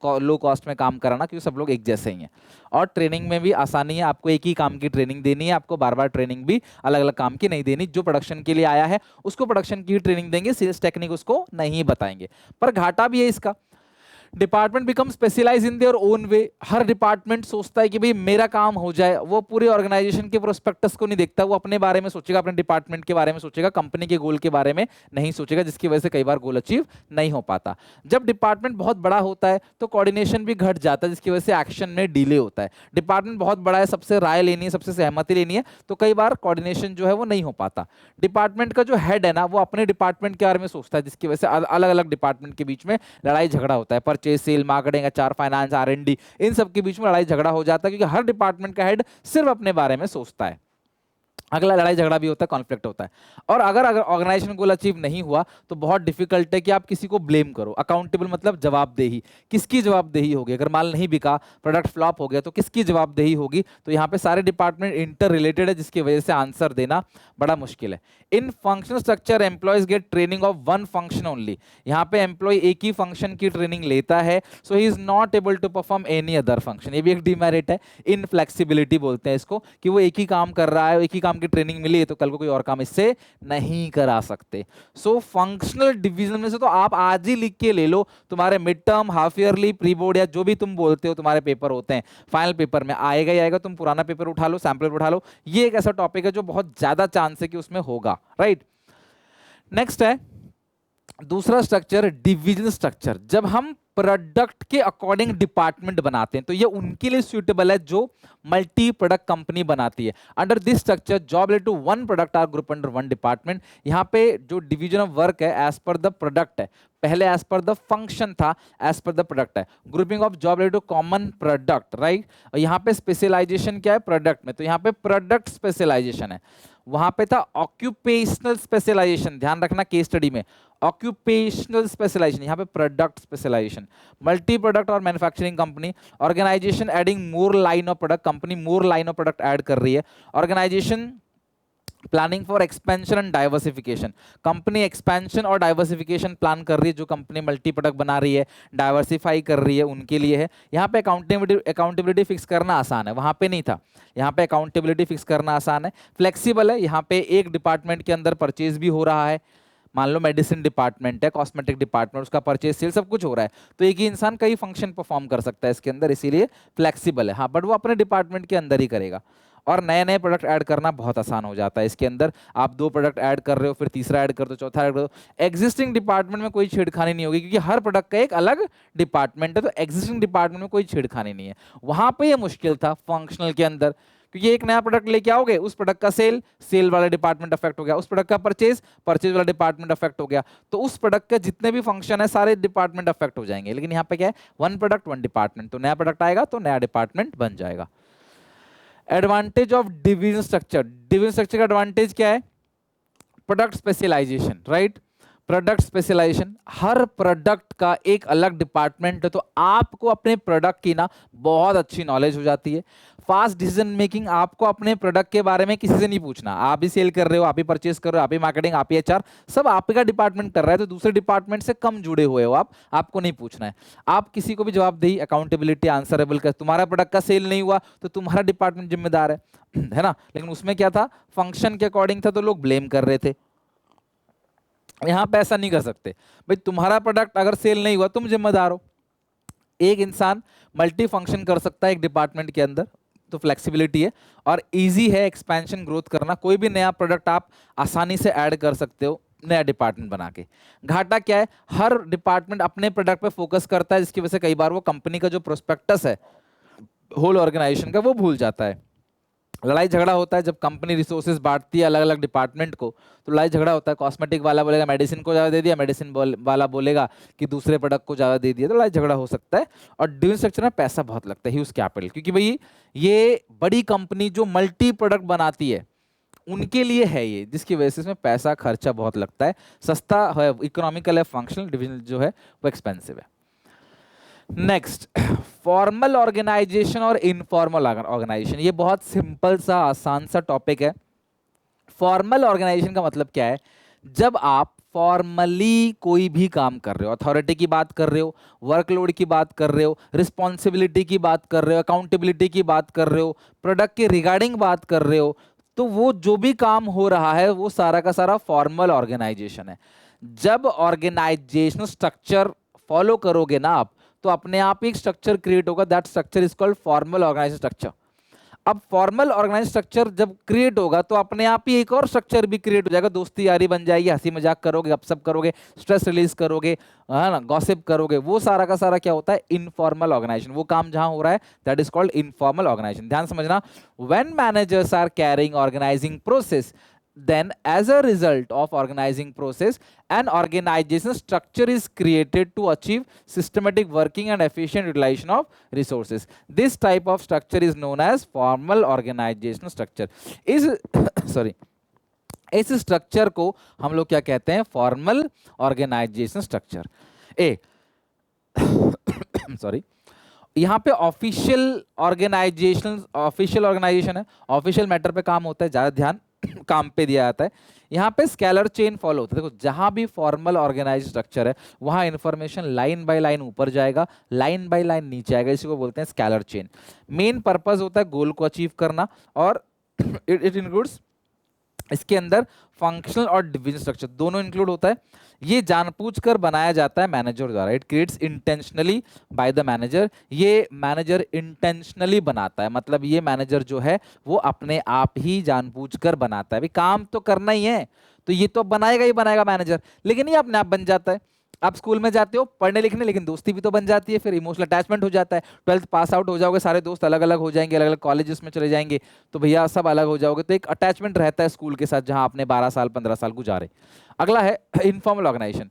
लो कॉस्ट में काम कराना, क्योंकि सब लोग एक जैसे ही हैं। और ट्रेनिंग में भी आसानी है, आपको एक ही काम की ट्रेनिंग देनी है, आपको बार बार ट्रेनिंग भी अलग अलग काम की नहीं देनी। जो प्रोडक्शन के लिए आया है उसको प्रोडक्शन की ट्रेनिंग देंगे, सेल्स टेक्निक उसको नहीं बताएंगे। पर घाटा भी है इसका, department become specialise in their own way. हर डिपार्टमेंट सोचता है कि भाई मेरा काम हो जाए, वो पूरे ऑर्गेनाइजेशन के प्रोस्पेक्टस को नहीं देखता, वो अपने बारे में सोचेगा, अपने डिपार्टमेंट के बारे में सोचेगा, कंपनी के गोल के बारे में नहीं सोचेगा, जिसकी वजह से कई बार गोल अचीव नहीं हो पाता। जब डिपार्टमेंट बहुत बड़ा होता है तो कोऑर्डिनेशन भी घट जाता है, जिसकी वजह से एक्शन में डिले होता है। डिपार्टमेंट बहुत बड़ा है, सबसे राय लेनी है, सबसे सहमति लेनी है, तो कई बार कोऑर्डिनेशन जो है वो नहीं हो पाता। डिपार्टमेंट का जो हेड है ना, वो अपने डिपार्टमेंट के बारे में सोचता है, जिसकी वजह से अलग अलग डिपार्टमेंट के बीच में लड़ाई झगड़ा होता है। Purchase, sale, marketing, HR, finance, R and D, इन सब के बीच में लड़ाई झगड़ा हो जाता है, क्योंकि हर डिपार्टमेंट का हेड सिर्फ अपने बारे में सोचता है। अगला लड़ाई झगड़ा भी होता है, कॉन्फ्लिक्ट होता है। और अगर ऑर्गेनाइजेशन गोल अचीव नहीं हुआ तो बहुत डिफिकल्ट है कि आप किसी को ब्लेम करो। अकाउंटेबल मतलब जवाबदेही, किसकी जवाबदेही होगी? अगर माल नहीं बिका, प्रोडक्ट फ्लॉप हो गया, तो किसकी जवाबदेही होगी? तो यहाँ पे सारे डिपार्टमेंट इंटर रिलेटेड है, जिसकी वजह से आंसर देना बड़ा मुश्किल है। In functional structure employees get training of one function only. यहाँ पे एम्प्लॉय एक ही फंक्शन की ट्रेनिंग लेता है, so he is not able to perform any other function. ये भी एक डिमेरिट है, इनफ्लेक्सिबिलिटी बोलते हैं इसको, कि वो एक ही काम कर रहा है, एक ही काम की ट्रेनिंग मिली है, तो कल को कोई और काम इससे नहीं करा सकते। सो फंक्शनल डिवीजन में से तो आप आज ही लिख के ले लो, तुम्हारे mid term, half yearly, pre board या जो भी तुम बोलते हो तुम्हारे पेपर होते हैं, फाइनल पेपर में आएगा ही आएगा। तुम पुराना पेपर उठा लो, सैंपल पेपर उठा लो, ये एक ऐसा टॉपिक है जो बहुत ज्यादा चांस है कि उसमें होगा, राइट। नेक्स्ट है दूसरा स्ट्रक्चर, डिवीजन स्ट्रक्चर। जब हम प्रोडक्ट के अकॉर्डिंग डिपार्टमेंट बनाते हैं तो ये उनके लिए सुइटेबल है जो मल्टी प्रोडक्ट कंपनी बनाती है। Under this structure job related to one product are group under one department. यहाँ पे जो डिवीजन ऑफ वर्क है एज पर द प्रोडक्ट है, पहले एज पर द फंक्शन था, एज पर द प्रोडक्ट है। Grouping of job related to common product, right. और यहाँ पे स्पेशलाइजेशन क्या है? प्रोडक्ट में, तो यहाँ पे प्रोडक्ट स्पेशलाइजेशन है। वहां पे था ऑक्यूपेशनल स्पेशलाइजेशन, ध्यान रखना केस स्टडी में, ऑक्यूपेशनल स्पेशलाइजेशन, यहाँ पे प्रोडक्ट स्पेशलाइजेशन। मल्टी प्रोडक्ट और manufacturing company, organisation adding more line of product, company more line of product add कर रही है। Organisation planning for expansion and diversification, company expansion और डाइवर्सिफिकेशन प्लान कर रही है, जो कंपनी मल्टी प्रोडक्ट बना रही है, डाइवर्सिफाई कर रही है, उनके लिए है। यहाँ पे अकाउंटेबिलिटी फिक्स करना आसान है, वहाँ पे नहीं था। यहाँ पे अकाउंटेबिलिटी फिक्स करना आसान है, फ्लेक्सिबल है। यहाँ पे एक डिपार्टमेंट के अंदर परचेज भी हो रहा है, मान लो मेडिसिन डिपार्टमेंट है, कॉस्मेटिक डिपार्टमेंट, उसका परचेज सेल सब कुछ हो रहा है, तो एक ही इंसान कई फंक्शन परफॉर्म कर सकता है इसके अंदर, इसीलिए फ्लेक्सिबल है। हाँ, बट वो अपने डिपार्टमेंट के अंदर ही करेगा। और नए नए प्रोडक्ट ऐड करना बहुत आसान हो जाता है इसके अंदर। आप 2 प्रोडक्ट ऐड कर रहे हो, फिर तीसरा ऐड कर दो, चौथा ऐड कर दो। एग्जिस्टिंग डिपार्टमेंट में कोई छेड़खानी नहीं होगी, क्योंकि हर प्रोडक्ट का एक अलग डिपार्टमेंट है, तो एग्जिस्टिंग डिपार्टमेंट में कोई छेड़खानी नहीं है। वहां पे ये मुश्किल था फंक्शनल के अंदर, क्योंकि एक नया प्रोडक्ट लेके आओगे, उस प्रोडक्ट का सेल वाला डिपार्टमेंट अफेक्ट हो गया, उस प्रोडक्ट का परचेज वाला डिपार्टमेंट अफेक्ट हो गया, तो उस प्रोडक्ट के जितने भी फंक्शन है सारे डिपार्टमेंट अफेक्ट हो जाएंगे। लेकिन यहाँ पे क्या है, वन प्रोडक्ट वन डिपार्टमेंट, तो नया प्रोडक्ट आएगा तो नया डिपार्टमेंट बन जाएगा। Advantage of division structure, division structure का एडवांटेज क्या है? Product specialization, right. Product specialization, हर प्रोडक्ट का एक अलग डिपार्टमेंट है, तो आपको अपने प्रोडक्ट की ना बहुत अच्छी नॉलेज हो जाती है। फास्ट डिसीजन मेकिंग, आपको अपने प्रोडक्ट के बारे में किसी से नहीं पूछना, आप ही सेल कर रहे हो, आप ही परचेस कर रहे हो, आप ही मार्केटिंग, आप ही एचआर, सब आपका डिपार्टमेंट कर रहा है, तो दूसरे डिपार्टमेंट से कम जुड़े हुए हो आप, आपको नहीं पूछना है। आप किसी को भी जवाबदेही, अकाउंटेबिलिटी, आंसरेबल कर, तुम्हारा प्रोडक्ट का सेल नहीं हुआ तो तुम्हारा डिपार्टमेंट जिम्मेदार है ना। लेकिन उसमें क्या था, फंक्शन के अकॉर्डिंग था, तो लोग ब्लेम कर रहे थे। यहां पे ऐसा नहीं कर सकते, भाई तुम्हारा प्रोडक्ट अगर सेल नहीं हुआ तुम जिम्मेदार हो। एक इंसान मल्टी फंक्शन कर सकता है एक डिपार्टमेंट के अंदर, तो फ्लेक्सिबिलिटी है और इजी है एक्सपेंशन ग्रोथ करना। कोई भी नया प्रोडक्ट आप आसानी से ऐड कर सकते हो नया डिपार्टमेंट बना के। घाटा क्या है, हर डिपार्टमेंट अपने प्रोडक्ट पे फोकस करता है, जिसकी वजह से कई बार वो कंपनी का जो प्रोस्पेक्टस है होल ऑर्गेनाइजेशन का वो भूल जाता है। लड़ाई झगड़ा होता है जब कंपनी रिसोर्सेज बांटती है अलग अलग डिपार्टमेंट को, तो लड़ाई झगड़ा होता है। कॉस्मेटिक वाला बोलेगा मेडिसिन को ज़्यादा दे दिया, मेडिसिन वाला बोलेगा कि दूसरे प्रोडक्ट को ज़्यादा दे दिया, तो लड़ाई झगड़ा हो सकता है। और डिविजन स्ट्रक्चर में पैसा बहुत लगता है, ह्यूज कैपिटल, क्योंकि भाई ये बड़ी कंपनी जो मल्टी प्रोडक्ट बनाती है उनके लिए है ये, जिसकी वजह से इसमें पैसा खर्चा बहुत लगता है। सस्ता है, इकोनॉमिकल है, फंक्शनल, डिविजन जो है वो एक्सपेंसिव है। नेक्स्ट, फॉर्मल ऑर्गेनाइजेशन और इनफॉर्मल ऑर्गेनाइजेशन। ये बहुत सिंपल सा आसान सा टॉपिक है। फॉर्मल ऑर्गेनाइजेशन का मतलब क्या है, जब आप फॉर्मली कोई भी काम कर रहे हो, अथॉरिटी की बात कर रहे हो, वर्कलोड की बात कर रहे हो, रिस्पॉन्सिबिलिटी की बात कर रहे हो, अकाउंटेबिलिटी की बात कर रहे हो, प्रोडक्ट के रिगार्डिंग बात कर रहे हो, तो वो जो भी काम हो रहा है वो सारा का सारा फॉर्मल ऑर्गेनाइजेशन है। जब ऑर्गेनाइजेशनल स्ट्रक्चर फॉलो करोगे ना आप, तो अपने आप ही एक स्ट्रक्चर क्रिएट होगा, that structure is called formal organise structure. अब फॉर्मल ऑर्गेनाइज स्ट्रक्चर जब क्रिएट होगा तो अपने आप ही एक और स्ट्रक्चर भी क्रिएट हो जाएगा, दोस्ती यारी बन जाएगी, हंसी मजाक करोगे, गपशप करोगे, स्ट्रेस रिलीज करोगे, है ना, गॉसिप करोगे, वो सारा का सारा क्या होता है, इनफॉर्मल ऑर्गेनाइजेशन। वो काम जहां हो रहा है that is called informal organisation. ध्यान समझना, when managers are carrying organising process, then as a result of organizing process, an organization structure is created to achieve systematic working and efficient utilization of resources. This type of structure is known as formal organizational structure. is sorry, इस structure को हम लोग क्या कहते हैं, formal organisation structure. ए sorry, यहाँ पे official organisation है, ऑफिशियल मैटर पे काम होता है, ज्यादा ध्यान काम पे दिया जाता है। यहाँ पे स्केलर चेन फॉलो होता है। देखो, जहां भी फॉर्मल ऑर्गेनाइज स्ट्रक्चर है वहां इंफॉर्मेशन लाइन बाय लाइन ऊपर जाएगा, लाइन बाय लाइन नीचे आएगा, इसी को बोलते हैं स्केलर चेन। मेन पर्पस होता है गोल को अचीव करना, और इट इंक्लूड्स, इसके अंदर फंक्शनल और डिवीजन स्ट्रक्चर दोनों इंक्लूड होता है। ये जानबूझकर बनाया जाता है मैनेजर द्वारा, it creates intentionally by the manager. ये मैनेजर इंटेंशनली बनाता है, मतलब ये मैनेजर जो है वो अपने आप ही जानबूझकर बनाता है। भाई काम तो करना ही है, तो ये तो बनाएगा ही बनाएगा मैनेजर, लेकिन ये अपने आप बन जाता है। आप स्कूल में जाते हो पढ़ने लिखने, लेकिन दोस्ती भी तो बन जाती है, फिर इमोशनल अटैचमेंट हो जाता है। 12th पास आउट हो जाओगे, सारे दोस्त अलग अलग हो जाएंगे, अलग अलग कॉलेजेस में चले जाएंगे, तो भैया सब अलग हो जाओगे, तो एक अटैचमेंट रहता है स्कूल के साथ जहां आपने 12 साल 15 साल गुजारे। अगला है informal organisation.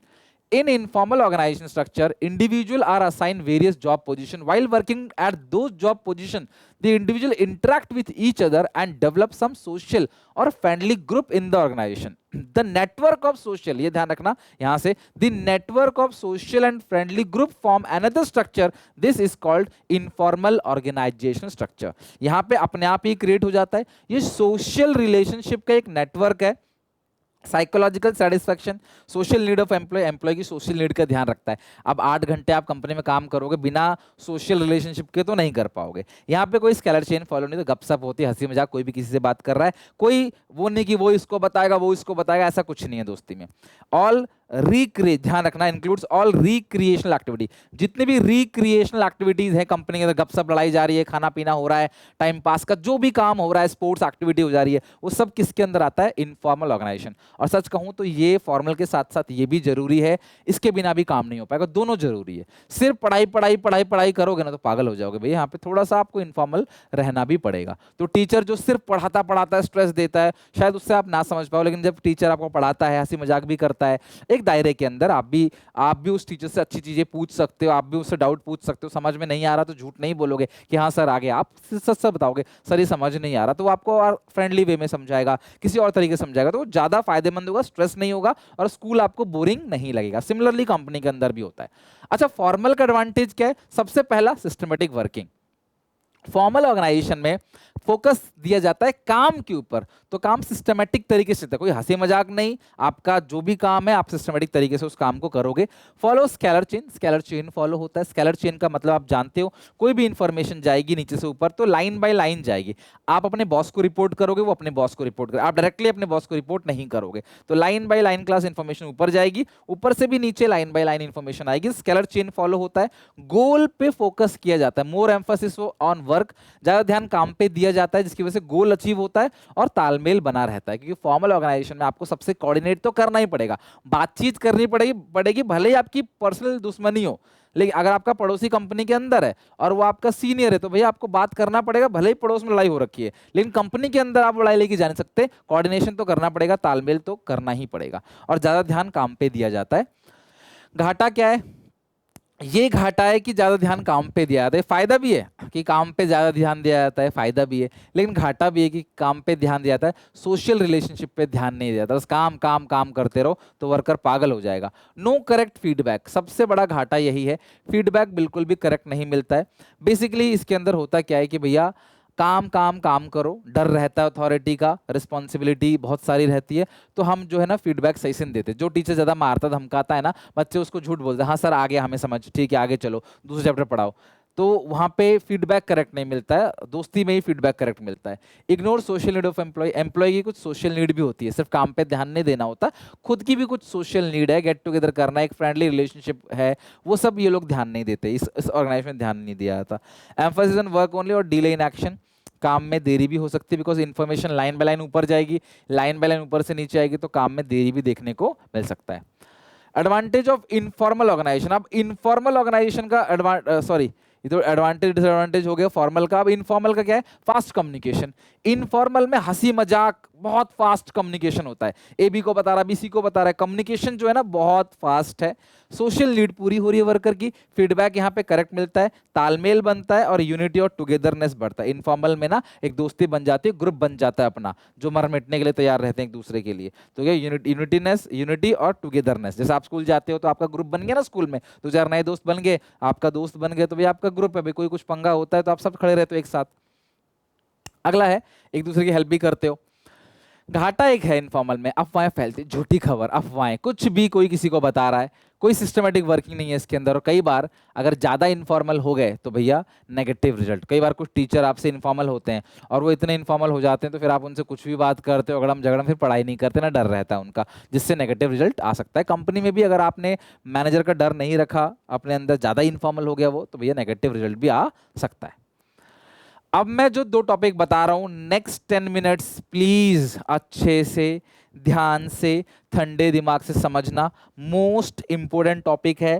In informal organization structure, individual are assigned various job position. While working at those job position, the individual interact with each other and develop some social or friendly group in the organization. The network of social, ये ध्यान रखना यहाँ से, the network of social and friendly group form another structure. This is called informal organization structure. यहाँ पे अपने आप ही create हो जाता है। ये सोशल रिलेशनशिप का एक नेटवर्क है। Psychological satisfaction, social need of employee, employee की सोशल नीड का ध्यान रखता है। अब 8 घंटे आप कंपनी में काम करोगे, बिना सोशल रिलेशनशिप के तो नहीं कर पाओगे। यहाँ पे कोई स्केलर चेन फॉलो नहीं, तो गपशप होती है, हंसी मजाक, कोई भी किसी से बात कर रहा है, कोई वो नहीं कि वो इसको बताएगा वो इसको बताएगा, ऐसा कुछ नहीं है दोस्ती में। ऑल रिक्रिएट, ध्यान रखना, इंक्लूड्स ऑल रिक्रिएशनल एक्टिविटी। जितने भी रिक्रिएशनल एक्टिविटीज है कंपनी के अंदर, गपशप लड़ाई जा रही है, खाना पीना हो रहा है, टाइम पास का जो भी काम हो रहा है, स्पोर्ट्स एक्टिविटी हो जा रही है, वो सब किसके अंदर आता है, इनफॉर्मल ऑर्गेनाइजेशन। और सच कहूं तो ये फॉर्मल के साथ साथ ये भी जरूरी है, इसके बिना भी काम नहीं हो पाएगा, दोनों जरूरी है। सिर्फ पढ़ाई पढ़ाई पढ़ाई पढ़ाई करोगे ना तो पागल हो जाओगे भाई, यहाँ पे थोड़ा सा आपको इनफॉर्मल रहना भी पड़ेगा। तो टीचर जो सिर्फ पढ़ाता पढ़ाता है, स्ट्रेस देता है, शायद उससे आप ना समझ पाओ, लेकिन जब टीचर आपको पढ़ाता है, हंसी मजाक भी करता है, एक दायरे के अंदर आप भी उस टीचर से अच्छी चीजें पूछ सकते हो, आप भी उससे डाउट पूछ सकते हो। समझ में नहीं आ रहा तो झूठ नहीं बोलोगे कि हाँ सर आगे, आप सच सच बताओगे सर ये समझ नहीं आ रहा, तो वो आपको और फ्रेंडली वे में समझाएगा, किसी और तरीके से समझाएगा, तो वो ज्यादा फायदेमंद होगा, स्ट्रेस नहीं होगा और स्कूल आपको बोरिंग नहीं लगेगा। सिमिलरली कंपनी के अंदर भी होता है। अच्छा, फॉर्मल का एडवांटेज क्या है? सबसे पहला, सिस्टमेटिक वर्किंग। फॉर्मल ऑर्गेनाइजेशन में फोकस दिया जाता है काम के ऊपर, तो काम सिस्टमेटिक तरीके से, कोई हंसी मजाक नहीं, आपका जो भी काम है आप सिस्टमेटिक तरीके से उस काम को करोगे। Follow scalar chain, scalar chain follow होता है। स्केलर चेन का मतलब आप जानते हो, कोई भी इंफॉर्मेशन जाएगी नीचे से ऊपर तो लाइन बाय लाइन जाएगी। आप अपने बॉस को रिपोर्ट करोगे, वो अपने बॉस को रिपोर्ट करोगे, आप डायरेक्टली अपने बॉस को रिपोर्ट नहीं करोगे, तो line by line class information ऊपर जाएगी, ऊपर से भी नीचे लाइन बाय लाइन इंफॉर्मेशन आएगी। स्केलर चेन फॉलो होता है। गोल पे फोकस किया जाता है, मोर एम्फोसिस ऑन वर्क, ज्यादा ध्यान काम पे दिया जाता है, जिसकी वजह से गोल अचीव होता है और तालमेल बना रहता है। क्योंकि फॉर्मल ऑर्गेनाइजेशन में आपको सबसे कोऑर्डिनेट तो करना ही पड़ेगा, बातचीत करनी पड़ेगी, भले ही आपकी पर्सनल दुश्मनी हो, लेकिन अगर आपका पड़ोसी कंपनी के अंदर है और वो आपका सीनियर है तो भैया आपको बात करना पड़ेगा, भले ही पड़ोस में लड़ाई हो रखी है, लेकिन कंपनी के अंदर आप लड़ाई लेके जा नहीं सकते, कोऑर्डिनेशन तो करना पड़ेगा, तालमेल तो करना ही पड़ेगा, और ज्यादा ध्यान काम पे दिया जाता है। घाटा क्या है? ये घाटा है कि ज्यादा ध्यान काम पे दिया जाता है। फायदा भी है कि काम पे ज्यादा ध्यान दिया जाता है, फायदा भी है, लेकिन घाटा भी है कि काम पे ध्यान दिया जाता है, सोशल रिलेशनशिप पे ध्यान नहीं दिया जाता। बस काम काम काम करते रहो तो वर्कर पागल हो जाएगा। नो करेक्ट फीडबैक, सबसे बड़ा घाटा यही है, फीडबैक बिल्कुल भी करेक्ट नहीं मिलता है। बेसिकली इसके अंदर होता क्या है कि भैया काम काम काम करो, डर रहता है अथॉरिटी का, रिस्पॉन्सिबिलिटी बहुत सारी रहती है, तो हम जो है ना फीडबैक सही से नहीं देते। जो टीचर ज़्यादा मारता धमकाता है ना, बच्चे उसको झूठ बोलते हैं, हाँ सर आ गया हमें समझ, ठीक है आगे चलो दूसरा चैप्टर पढ़ाओ, तो वहां पे फीडबैक करेक्ट नहीं मिलता है, दोस्ती में ही फीडबैक करेक्ट मिलता है। Ignore social need of employee, employee की कुछ सोशल नीड भी होती है, सिर्फ काम पे ध्यान नहीं देना होता, खुद की भी कुछ सोशल नीड है, गेट टुगेदर करना, एक फ्रेंडली रिलेशनशिप है, वो सब ये लोग ध्यान नहीं देते, इस ऑर्गेनाइजेशन में ध्यान नहीं दिया जाता। एम्फोसिस ऑन वर्क ओनली और डिले इन एक्शन, काम में देरी भी हो सकती है because information line by line ऊपर जाएगी, लाइन बाय लाइन ऊपर से नीचे आएगी, तो काम में देरी भी देखने को मिल सकता है। एडवांटेज ऑफ इनफॉर्मल ऑर्गेनाइजेशन, अब इनफॉर्मल ऑर्गेनाइजेशन का सॉरी, ये तो एडवांटेज डिसएडवांटेज हो गया फॉर्मल का। अब इनफॉर्मल का क्या है? Fast communication. इनफॉर्मल में हंसी मजाक, बहुत फास्ट कम्युनिकेशन होता है, ए बी को बता रहा, बी सी को बता रहा है, कम्युनिकेशन जो है ना बहुत फास्ट है। सोशल नीड पूरी हो रही है वर्कर की, फीडबैक यहाँ पे करेक्ट मिलता है, तालमेल बनता है और यूनिटी और टुगेदरनेस बढ़ता है। इनफॉर्मल में ना एक दोस्ती बन जाती है, ग्रुप बन जाता है अपना, जो मर मिटने के लिए तैयार रहते हैं एक दूसरे के लिए। तो क्या यूनिटी और टुगेदरनेस, जैसे आप स्कूल जाते हो तो आपका ग्रुप बन गया ना स्कूल में, दो चार नए दोस्त बन गए, आपका दोस्त बन गए, तो भाई आपका ग्रुप है, भाई कोई कुछ पंगा होता है तो आप सब खड़े रहते हो एक साथ। अगला है एक दूसरे की हेल्प भी करते हो। घाटा एक है इनफॉर्मल में, अफवाहें फैलती, झूठी खबर, अफवाहें, कुछ भी कोई किसी को बता रहा है, कोई सिस्टमेटिक वर्किंग नहीं है इसके अंदर। और कई बार अगर ज़्यादा इनफॉर्मल हो गए तो भैया नेगेटिव रिजल्ट। कई बार कुछ टीचर आपसे इनफॉर्मल होते हैं और वो इतने इनफॉर्मल हो जाते हैं तो फिर आप उनसे कुछ भी बात करते हो, अगड़म झगड़म, फिर पढ़ाई नहीं करते ना, डर रहता है उनका, जिससे नेगेटिव रिजल्ट आ सकता है। कंपनी में भी अगर आपने मैनेजर का डर नहीं रखा अपने अंदर, ज़्यादा इनफॉर्मल हो गया वो, तो भैया नेगेटिव रिजल्ट भी आ सकता है। अब मैं जो दो टॉपिक बता रहा हूं, नेक्स्ट 10 मिनट्स प्लीज अच्छे से, ध्यान से, ठंडे दिमाग से समझना। मोस्ट इंपोर्टेंट टॉपिक है,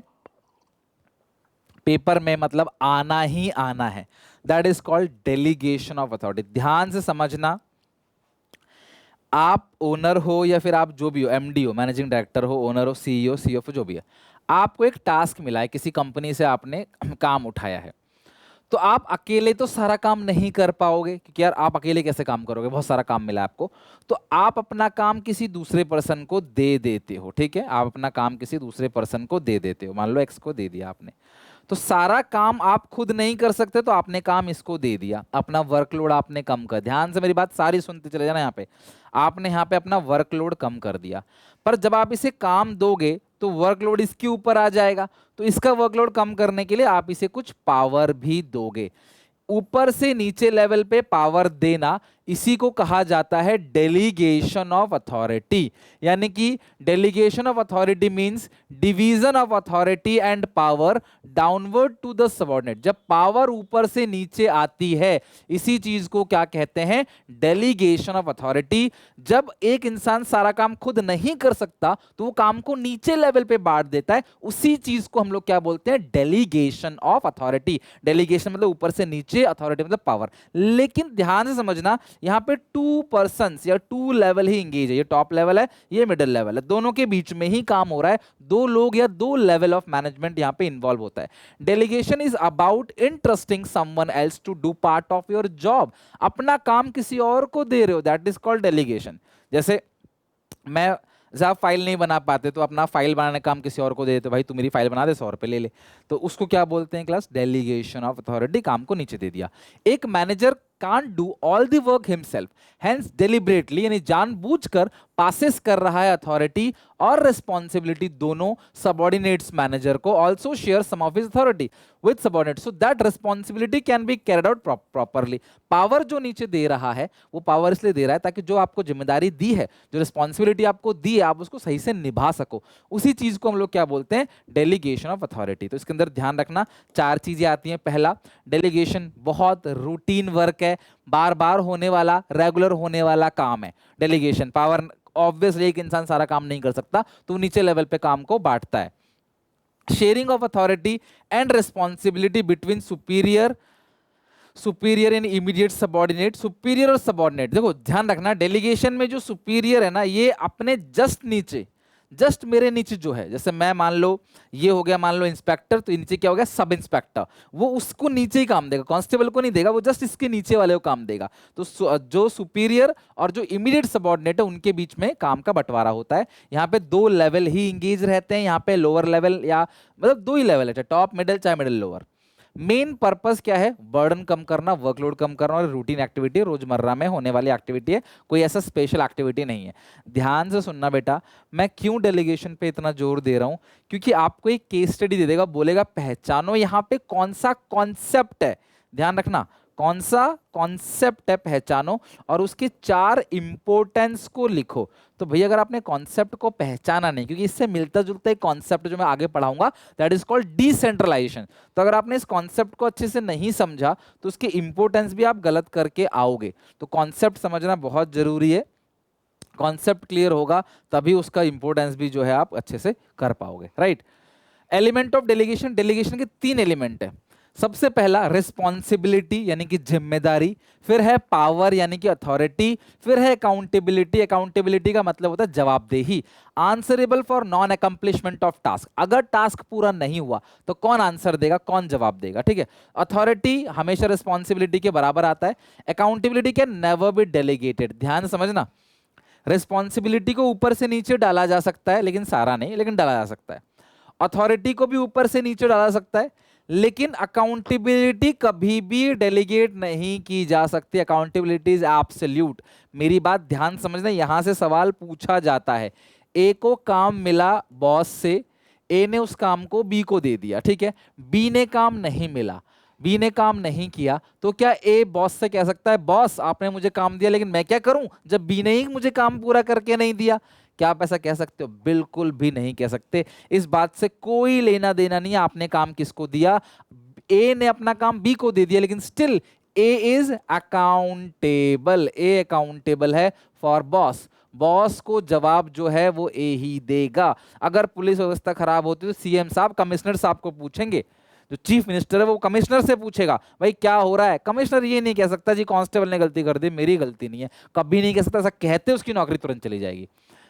पेपर में मतलब आना ही आना है। That is called delegation of authority. ध्यान से समझना। आप ओनर हो या फिर आप जो भी हो, एमडी हो, मैनेजिंग डायरेक्टर हो, ओनर हो, सीईओ, सीएफओ, जो भी है, आपको एक टास्क मिला है, किसी कंपनी से आपने काम उठाया है, तो आप अकेले तो सारा काम नहीं कर पाओगे, क्योंकि यार आप अकेले कैसे काम करोगे, बहुत सारा काम मिला है आपको। तो आप अपना काम किसी दूसरे पर्सन को दे देते हो, ठीक है, आप अपना काम किसी दूसरे पर्सन को दे देते हो। मान लो एक्स को दे दिया आपने, तो सारा काम आप खुद नहीं कर सकते, तो आपने काम इसको दे दिया, अपना वर्कलोड आपने कम कर। ध्यान से मेरी बात सारी सुनते चले जाना। यहाँ पे आपने यहाँ पे अपना वर्कलोड कम कर दिया, पर जब आप इसे काम दोगे तो वर्कलोड इसके ऊपर आ जाएगा, तो इसका वर्कलोड कम करने के लिए आप इसे कुछ पावर भी दोगे। ऊपर से नीचे लेवल पे पावर देना, इसी को कहा जाता है डेलीगेशन ऑफ अथॉरिटी। यानी कि delegation of authority means division of authority and power downward to the subordinate. जब पावर ऊपर से नीचे आती है, इसी चीज को क्या कहते हैं? Delegation of authority. जब एक इंसान सारा काम खुद नहीं कर सकता तो वो काम को नीचे लेवल पे बांट देता है, उसी चीज को हम लोग क्या बोलते हैं? Delegation of authority. डेलीगेशन मतलब ऊपर से नीचे, अथॉरिटी मतलब पावर। लेकिन ध्यान से समझना, यहाँ पे 2 पर्सन्स या 2 लेवल ही इंगेज है। ये टॉप लेवल है, ये मिडिल लेवल है, दोनों के बीच में ही काम हो रहा है। 2 लोग या 2 लेवल ऑफ मैनेजमेंट यहाँ पे इन्वॉल्व होता है। Delegation is about entrusting someone else to do part of your job. अपना काम किसी और को दे रहे हो, दैट इज कॉल्ड डेलीगेशन। जैसे मैं, जब आप फाइल नहीं बना पाते तो अपना फाइल बनाने का काम किसी और को दे देते, भाई तू मेरी फाइल बना दे, 100 रुपए ले ले, तो उसको क्या बोलते हैं क्लास? Delegation of authority. काम को नीचे दे दिया। एक manager can't do all the work himself, hence deliberately यानी जानबूझकर पासेस कर रहा है अथॉरिटी और रिस्पॉन्सिबिलिटी दोनों सबऑर्डिनेट्स मैनेजर को, also share some of his authority with subordinate, so that responsibility can be carried out properly. Power जो नीचे दे रहा है वो पावर इसलिए दे रहा है ताकि जो आपको जिम्मेदारी दी है, जो रिस्पॉन्सिबिलिटी आपको दी है, आप उसको सही से निभा सको। उसी चीज को हम लोग क्या बोलते हैं? Delegation of authority. तो इसके अंदर ध्यान रखना 4 चीजें आती हैं। पहला, डेलीगेशन बहुत रूटीन वर्क है, बार बार होने वाला, रेगुलर होने वाला काम है डेलीगेशन। पावर ऑब्वियसली एक इंसान सारा काम नहीं कर सकता, तो नीचे लेवल पे काम को बांटता है। Sharing of authority and responsibility between superior in immediate subordinate. Superior और सबऑर्डिनेट, देखो ध्यान रखना, डेलीगेशन में जो सुपीरियर है ना, ये अपने जस्ट नीचे, जस्ट मेरे नीचे जो है, जैसे मैं मान लो ये हो गया, मान लो इंस्पेक्टर, तो नीचे क्या हो गया? Sub inspector. वो उसको नीचे ही काम देगा, कांस्टेबल को नहीं देगा, वो जस्ट इसके नीचे वाले को काम देगा। तो जो सुपीरियर और जो इमीडिएट सबऑर्डिनेट है, उनके बीच में काम का बंटवारा होता है। यहाँ पे 2 लेवल ही इंगेज रहते हैं। यहाँ पे लोअर लेवल, या मतलब 2 ही लेवल है, टॉप मिडिल चाहे मिडिल लोअर। मेन पर्पस क्या है? बर्डन कम करना, वर्कलोड कम करना, और रूटीन एक्टिविटी, रोजमर्रा में होने वाली एक्टिविटी है, कोई ऐसा स्पेशल एक्टिविटी नहीं है। ध्यान से सुनना बेटा, मैं क्यों डेलीगेशन पे इतना जोर दे रहा हूं, क्योंकि आपको एक केस स्टडी दे देगा, बोलेगा पहचानो यहाँ पे कौन सा कॉन्सेप्ट है, ध्यान रखना कौन सा कॉन्सेप्ट है पहचानो, और उसके 4 इंपोर्टेंस को लिखो। तो भैया अगर आपने कॉन्सेप्ट को पहचाना नहीं, क्योंकि इससे मिलता जुलता एक कॉन्सेप्ट जो मैं आगे पढ़ाऊंगा, दैट इज कॉल्ड डिसेंट्रलाइजेशन। तो अगर आपने इस कॉन्सेप्ट को अच्छे से नहीं समझा तो उसके इंपोर्टेंस भी आप गलत करके आओगे। तो कॉन्सेप्ट समझना बहुत जरूरी है, कॉन्सेप्ट क्लियर होगा तभी उसका इंपोर्टेंस भी जो है आप अच्छे से कर पाओगे, right. Element of delegation, delegation के 3 एलिमेंट है। सबसे पहला रिस्पॉन्सिबिलिटी यानी कि जिम्मेदारी, फिर है पावर यानी कि अथॉरिटी, फिर है अकाउंटेबिलिटी। अकाउंटेबिलिटी का मतलब होता है जवाबदेही। Answerable for non accomplishment of task, अगर टास्क पूरा नहीं हुआ तो कौन आंसर देगा, कौन जवाब देगा, ठीक है। अथॉरिटी हमेशा रिस्पॉन्सिबिलिटी के बराबर आता है। Accountability can never be delegated, ध्यान समझना, रिस्पॉन्सिबिलिटी को ऊपर से नीचे डाला जा सकता है, लेकिन सारा नहीं, लेकिन डाला जा सकता है। अथॉरिटी को भी ऊपर से नीचे डाला जा सकता है, लेकिन अकाउंटेबिलिटी कभी भी डेलीगेट नहीं की जा सकती। Accountability is absolute. मेरी बात ध्यान समझना, यहां से सवाल पूछा जाता है, ए को काम मिला बॉस से, ए ने उस काम को बी को दे दिया, ठीक है। बी ने काम नहीं मिला, बी ने काम नहीं किया, तो क्या ए बॉस से कह सकता है बॉस आपने मुझे काम दिया लेकिन मैं क्या करूं जब बी ने ही मुझे काम पूरा करके नहीं दिया? क्या आप ऐसा कह सकते हो? बिल्कुल भी नहीं कह सकते। इस बात से कोई लेना देना नहीं है आपने काम किसको दिया। ए ने अपना काम बी को दे दिया, लेकिन still a is accountable, A accountable है फॉर बॉस। बॉस को जवाब जो है वो ए ही देगा। अगर पुलिस व्यवस्था खराब होती तो सीएम साहब कमिश्नर साहब को पूछेंगे, जो चीफ मिनिस्टर है वो कमिश्नर से पूछेगा भाई क्या हो रहा है। कमिश्नर ये नहीं कह सकता जी कांस्टेबल ने गलती कर दी, मेरी गलती नहीं है, कभी नहीं कह सकता। ऐसा कहते उसकी नौकरी तुरंत चली जाएगी।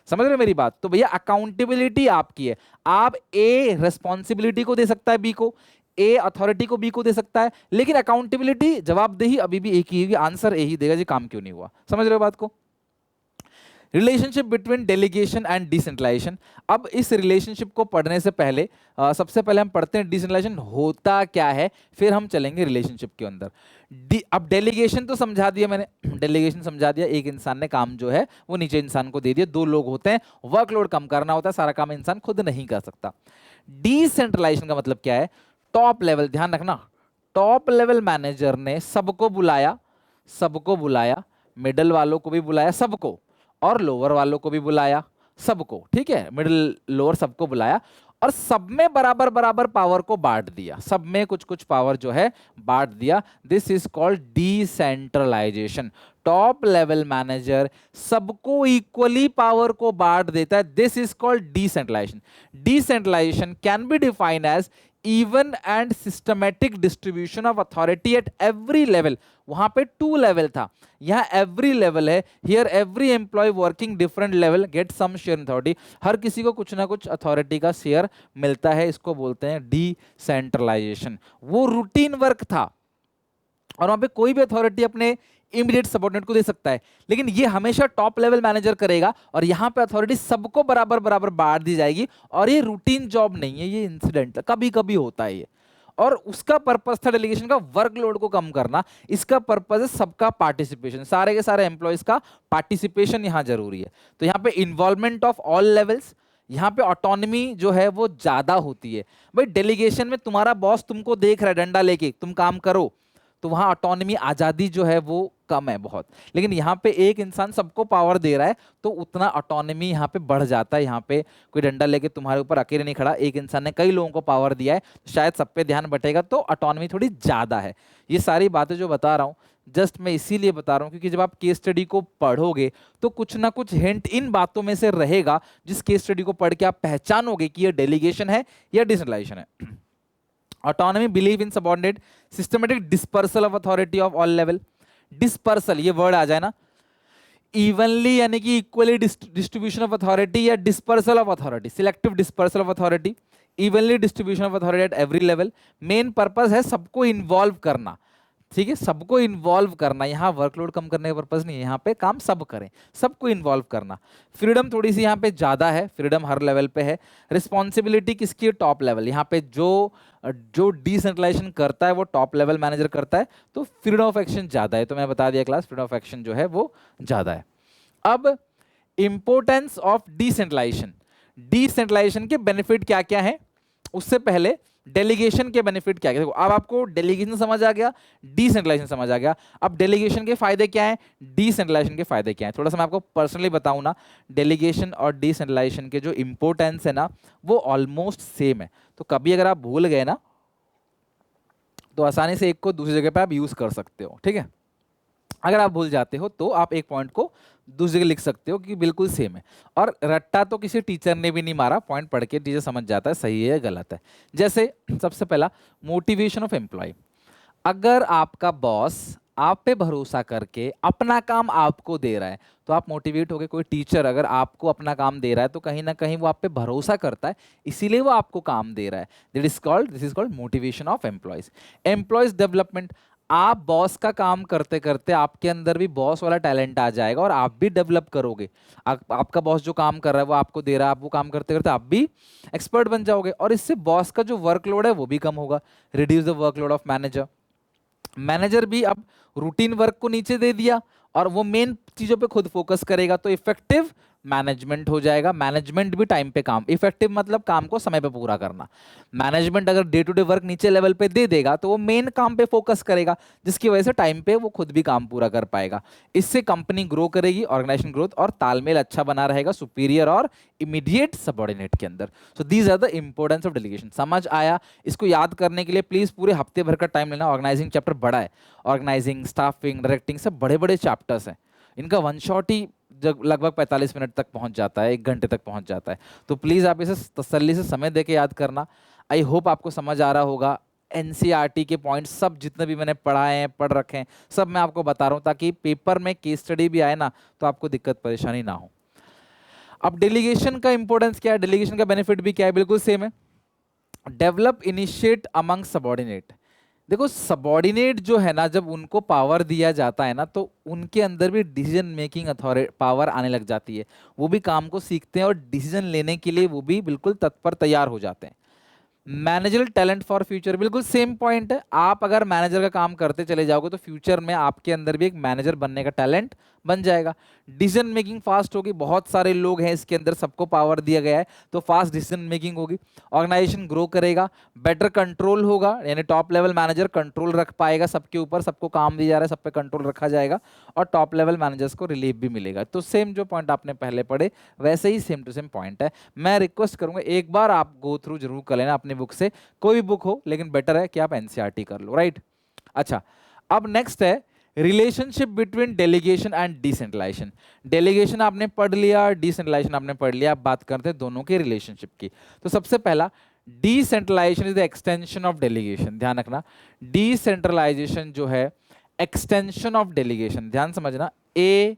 समझ रहे मेरी बात? तो भैया अकाउंटेबिलिटी आपकी है। आप ए रिस्पॉन्सिबिलिटी को दे सकता है बी को, ए अथॉरिटी को बी को दे सकता है, लेकिन अकाउंटेबिलिटी जवाबदेही अभी भी एक ही होगी, आंसर ए ही देगा जी काम क्यों नहीं हुआ। समझ रहे हो बात को? Relationship between delegation and decentralisation. अब इस रिलेशनशिप को पढ़ने से पहले सबसे पहले हम पढ़ते हैं डिसेंट्रलाइजेशन होता क्या है, फिर हम चलेंगे रिलेशनशिप के अंदर। अब डेलीगेशन तो समझा दिया मैंने, डेलीगेशन समझा दिया, एक इंसान ने काम जो है वो नीचे इंसान को दे दिया, 2 लोग होते हैं, वर्कलोड कम करना होता है, सारा काम इंसान खुद नहीं कर सकता। डिसेंट्रलाइजेशन का मतलब क्या है? टॉप लेवल, ध्यान रखना, टॉप लेवल मैनेजर ने सबको बुलाया, सबको बुलाया, मिडल वालों को भी बुलाया सबको, और लोअर वालों को भी बुलाया सबको, ठीक है, मिडिल लोअर सबको बुलाया, और सब में बराबर बराबर पावर को बांट दिया, सब में कुछ कुछ पावर जो है बांट दिया। This is called decentralisation. Top level manager सबको इक्वली पावर को बांट देता है, this is called decentralisation. Decentralisation can be defined as even and systematic distribution of authority at every level। वहां पे 2 लेवल था, यहां every level है। here every employee working different level get some share in authority। हर किसी को कुछ ना कुछ अथॉरिटी का शेयर मिलता है, इसको बोलते हैं डिसेंट्रलाइजेशन। वो रूटीन वर्क था और वहां पे कोई भी अथॉरिटी अपने इमीडिएट सबऑर्डिनेट को दे सकता है, लेकिन ये हमेशा टॉप लेवल मैनेजर करेगा, और यहां पे अथॉरिटी सबको बराबर बराबर बांट दी जाएगी। और ये रूटीन जॉब नहीं है, ये इंसिडेंट कभी कभी होता है ये, और उसका पर्पस था डेलीगेशन का वर्कलोड को कम करना। इसका पर्पस है सबका पार्टिसिपेशन, सारे के सारे एम्प्लॉयज का पार्टिसिपेशन यहां जरूरी है। तो यहाँ पे इन्वॉल्वमेंट ऑफ ऑल लेवल्स, यहाँ पे ऑटोनॉमी जो है वो ज्यादा होती है। भाई डेलीगेशन में तुम्हारा बॉस तुमको देख रहा है डंडा लेके तुम काम करो, तो वहां ऑटोनॉमी आजादी जो है वो कम है बहुत, लेकिन यहाँ पे एक इंसान सबको पावर दे रहा है तो उतना ऑटोनॉमी यहाँ पे बढ़ जाता है। यहाँ पे कोई डंडा लेके तुम्हारे ऊपर अकेले नहीं खड़ा, एक इंसान ने कई लोगों को पावर दिया है, शायद सब पे ध्यान बटेगा, तो ऑटोनॉमी थोड़ी ज्यादा है। ये सारी बातें जो बता रहा हूँ जस्ट मैं इसीलिए बता रहा हूँ क्योंकि जब आप केस स्टडी को पढ़ोगे तो कुछ ना कुछ हिंट इन बातों में से रहेगा, जिस केस स्टडी को पढ़ के आप पहचानोगे कि ये डेलीगेशन है या डिसेंट्रलाइजेशन है। Autonomy, believe in subordinate, systematic dispersal of authority of all level. Dispersal ये वर्ड आ जाए ना, इवनली यानी कि इक्वली डिस्ट्रीब्यूशन ऑफ अथॉरिटी या dispersal of authority, selective dispersal of authority, evenly distribution of authority at every level. Main purpose है सबको involve करना, ठीक है, सबको इन्वॉल्व करना, यहाँ वर्कलोड कम करने का पर्पज नहीं है, यहाँ पे काम सब करें, सबको इन्वॉल्व करना। फ्रीडम थोड़ी सी यहाँ पे ज्यादा है, फ्रीडम हर लेवल पे है। रिस्पॉन्सिबिलिटी किसकी है? Top level. यहाँ पे जो जो डिसेंट्रलाइजेशन करता है वो टॉप लेवल मैनेजर करता है, तो फ्रीडम ऑफ एक्शन ज्यादा है। तो मैं बता दिया क्लास, फ्रीडम ऑफ एक्शन जो है वो ज्यादा है। अब इंपोर्टेंस ऑफ डिसेंट्रलाइजेशन, डिसेंट्रलाइजेशन के बेनिफिट क्या क्या है, उससे पहले डेलीगेशन के बेनिफिट क्या क्या। देखो अब आपको डेलीगेशन समझ आ गया, डिसेंट्रलाइजेशन समझ आ गया। अब डेलीगेशन के फायदे क्या हैं, डिसेंट्रलाइजेशन के फायदे क्या हैं, थोड़ा सा मैं आपको पर्सनली बताऊं ना, डेलीगेशन और डिसेंट्रलाइजेशन के जो इंपोर्टेंस है ना वो ऑलमोस्ट सेम है। तो कभी अगर आप भूल गए ना तो आसानी से एक को दूसरी जगह पे आप यूज कर सकते हो, ठीक है। अगर आप भूल जाते हो तो आप एक पॉइंट को दूसरी जगह लिख सकते हो कि बिल्कुल सेम है। और रट्टा तो किसी टीचर ने भी नहीं मारा, पॉइंट पढ़ के टीचर समझ जाता है सही है गलत है। जैसे सबसे पहला मोटिवेशन ऑफ एम्प्लॉय, अगर आपका बॉस आप पे भरोसा करके अपना काम आपको दे रहा है तो आप मोटिवेट हो गए। कोई टीचर अगर आपको अपना काम दे रहा है तो कहीं ना कहीं वो आप पे भरोसा करता है, इसीलिए वो आपको काम दे रहा है। This is called motivation of employees. Employees development, आप बॉस का काम करते करते आपके अंदर भी बॉस वाला टैलेंट आ जाएगा और आप भी डेवलप करोगे। आपका बॉस जो काम कर रहा है वो आपको दे रहा है, आप वो काम करते करते आप भी एक्सपर्ट बन जाओगे और इससे बॉस का जो वर्कलोड है वो भी कम होगा। Reduce the workload of manager, manager भी अब रूटीन वर्क को नीचे दे दिया और वो मेन चीजों पे खुद फोकस करेगा, तो इफेक्टिव मैनेजमेंट हो जाएगा। मैनेजमेंट भी टाइम पे काम, इफेक्टिव मतलब काम को समय पे पूरा करना। मैनेजमेंट अगर डे टू डे वर्क नीचे लेवल पे दे देगा तो वो मेन काम पे फोकस करेगा, जिसकी वजह से टाइम पे वो खुद भी काम पूरा कर पाएगा। इससे कंपनी ग्रो करेगी, ऑर्गेनाइजेशन ग्रोथ और तालमेल अच्छा बना रहेगा सुपीरियर और इमीडिएट सबऑर्डिनेट के अंदर। So these are the importance of delegation. समझ आया? इसको याद करने के लिए प्लीज पूरे हफ्ते भर का टाइम लेना। ऑर्गेनाइजिंग चैप्टर बड़ा है, ऑर्गेनाइजिंग, स्टाफिंग, डायरेक्टिंग सब बड़े बड़े चैप्टर्स हैं। इनका वन शॉट ही जब लगभग 45 मिनट तक पहुंच जाता है, 1 घंटे तक पहुंच जाता है। तो प्लीज आप इसे तसल्ली से समय देके याद करना। आई होप आपको समझ आ रहा होगा। एनसीईआरटी के पॉइंट्स सब जितने भी मैंने पढ़ाए हैं, पढ़ रखे हैं, सब मैं आपको बता रहा हूं ताकि पेपर में केस स्टडी भी आए ना तो आपको दिक्कत परेशानी ना हो। अब डेलीगेशन का इंपॉर्टेंस क्या है, डेलीगेशन का बेनिफिट भी क्या है, बिल्कुल सेम है। Develop initiate among subordinate. देखो सबॉर्डिनेट जो है ना, जब उनको पावर दिया जाता है ना तो उनके अंदर भी डिसीजन मेकिंग अथॉरिटी पावर आने लग जाती है। वो भी काम को सीखते हैं और डिसीजन लेने के लिए वो भी बिल्कुल तत्पर तैयार हो जाते हैं। मैनेजरल टैलेंट फॉर फ्यूचर, बिल्कुल सेम पॉइंट है। आप अगर मैनेजर का काम करते चले जाओगे तो फ्यूचर में आपके अंदर भी एक मैनेजर बनने का टैलेंट बन जाएगा। डिसीजन मेकिंग फास्ट होगी, बहुत सारे लोग हैं इसके अंदर, सबको पावर दिया गया है तो फास्ट डिसीजन मेकिंग होगी। ऑर्गेनाइजेशन ग्रो करेगा, बेटर कंट्रोल होगा, यानी टॉप लेवल मैनेजर कंट्रोल रख पाएगा सबके ऊपर, सबको काम दिया जा रहा है सब पे कंट्रोल रखा जाएगा और टॉप लेवल मैनेजर्स को रिलीफ भी मिलेगा। तो सेम जो पॉइंट आपने पहले पढ़े वैसे ही सेम टू सेम पॉइंट है। मैं रिक्वेस्ट करूंगा एक बार आप गो थ्रू जरूर कर लेना अपनी बुक से, कोई भी बुक हो, लेकिन बेटर है कि आप एनसीईआरटी कर लो, राइट। अच्छा, अब नेक्स्ट है relationship between delegation and decentralisation. Delegation आपने पढ़ लिया, डिसेंट्रलाइजेशन आपने पढ़ लिया, अब बात करते हैं दोनों के रिलेशनशिप की। तो सबसे पहला, decentralisation is the extension of delegation. ध्यान रखना, डिसेंट्रलाइजेशन जो है एक्सटेंशन ऑफ डेलीगेशन। ध्यान समझना, ए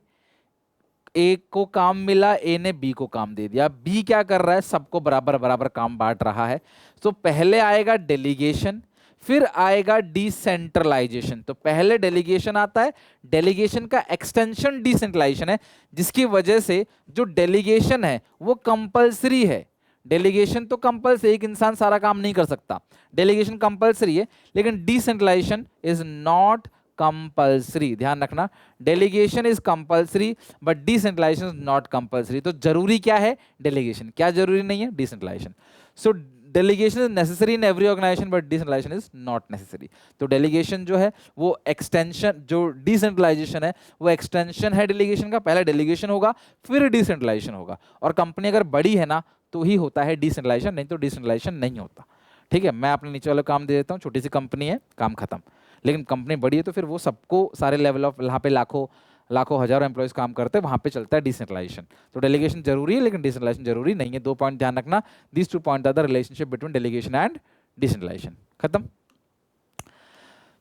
को काम मिला, ए ने बी को काम दे दिया, बी क्या कर रहा है, सबको बराबर बराबर काम बांट रहा है। तो पहले आएगा डेलीगेशन, फिर आएगा डिसेंट्रलाइजेशन। तो पहले डेलीगेशन आता है, डेलीगेशन का एक्सटेंशन डिसेंट्रलाइजेशन है, जिसकी वजह से जो डेलीगेशन है वो कंपलसरी है। डेलीगेशन तो कंपलसरी, एक इंसान सारा काम नहीं कर सकता, डेलीगेशन कंपलसरी है, लेकिन डिसेंट्रलाइजेशन इज नॉट कंपलसरी। ध्यान रखना, delegation is compulsory but decentralisation is not compulsory. तो जरूरी क्या है, डेलीगेशन, क्या जरूरी नहीं है, decentralisation. So delegation is necessary in every organisation but decentralisation is not necessary. तो डेलीगेशन जो है वो एक्सटेंशन, जो डिसेंट्रलाइजेशन है वो एक्सटेंशन है डेलीगेशन का। पहले डेलीगेशन होगा फिर डिसेंट्रलाइजेशन होगा, और कंपनी अगर बड़ी है ना तो ही होता है डिसेंट्रलाइजेशन, नहीं तो डिसेंट्रलाइजेशन नहीं होता। ठीक है, मैं अपने नीचे वाले काम दे देता हूँ, छोटी सी कंपनी है, काम खत्म। लेकिन कंपनी बड़ी है तो फिर वो सबको सारे लेवल ऑफ, यहाँ पे लाखों लाखों हजारों एम्प्लॉयज काम करते हैं, वहाँ पे चलता है डिसेंट्रलाइजेशन। तो डेलीगेशन जरूरी है लेकिन डिसेंट्रलाइजेशन जरूरी नहीं है। 2 पॉइंट ध्यान रखना, these 2 point are the relationship between delegation and decentralisation. खत्म।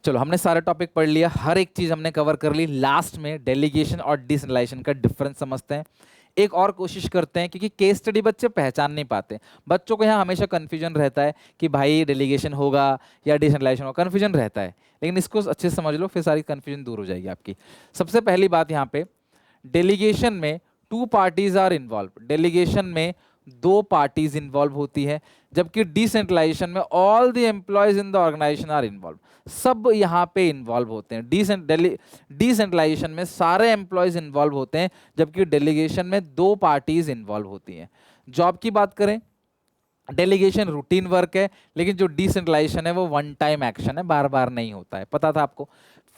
चलो, हमने सारे टॉपिक पढ़ लिया, हर एक चीज हमने कवर कर ली। लास्ट में डेलीगेशन और डिसेंट्रलाइजेशन का डिफरेंस समझते हैं। एक और कोशिश करते हैं, क्योंकि केस स्टडी बच्चे पहचान नहीं पाते। बच्चों को यहाँ हमेशा कन्फ्यूजन रहता है कि भाई डेलीगेशन होगा या डिसेंट्रलाइजेशन होगा, कन्फ्यूजन रहता है। लेकिन इसको अच्छे से समझ लो, फिर सारी कन्फ्यूजन दूर हो जाएगी आपकी। सबसे पहली बात यहाँ पे, डेलीगेशन में 2 पार्टीज आर इन्वॉल्व। डेलीगेशन में 2 पार्टीज इन्वॉल्व होती है, जबकि डिसेंट्रलाइजेशन में all the employees in the organisation are involve. सब यहाँ पे इन्वॉल्व होते हैं। डिसेंट्रलाइजेशन में सारे एम्प्लॉयज इन्वॉल्व होते हैं, जबकि डेलीगेशन में 2 पार्टीज इन्वॉल्व होती हैं। जॉब की बात करें, डेलीगेशन रूटीन वर्क है, लेकिन जो डिसेंट्रलाइजेशन है वो वन टाइम एक्शन है, बार बार नहीं होता है, पता था आपको।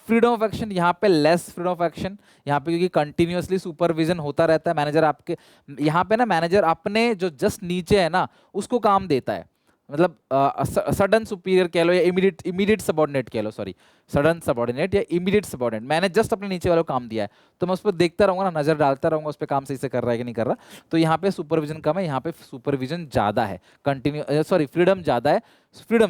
फ्रीडम ऑफ एक्शन, यहाँ पे लेस फ्रीडम ऑफ एक्शन, यहाँ पे क्योंकि कंटिन्यूअसली सुपरविजन होता रहता है। मैनेजर आपके यहाँ पे ना, मैनेजर अपने जो जस्ट नीचे है ना उसको काम देता है, मतलब सडन सुपीरियर कह लो या इमीडिएट सबॉर्डिनेट कह लो, सॉरी सडन सबॉर्डिनेट या इमीडिएट सबॉर्डिनेट। मैंने जस्ट अपने नीचे वालों को काम दिया है, तो मैं उस पर देखता रहूंगा ना, नजर डालता रहूंगा उस पर काम सही से कर रहा है कि नहीं कर रहा। तो यहाँ पे सुपरविजन कम है, यहाँ पे सुपरविजन ज्यादा है, फ्रीडम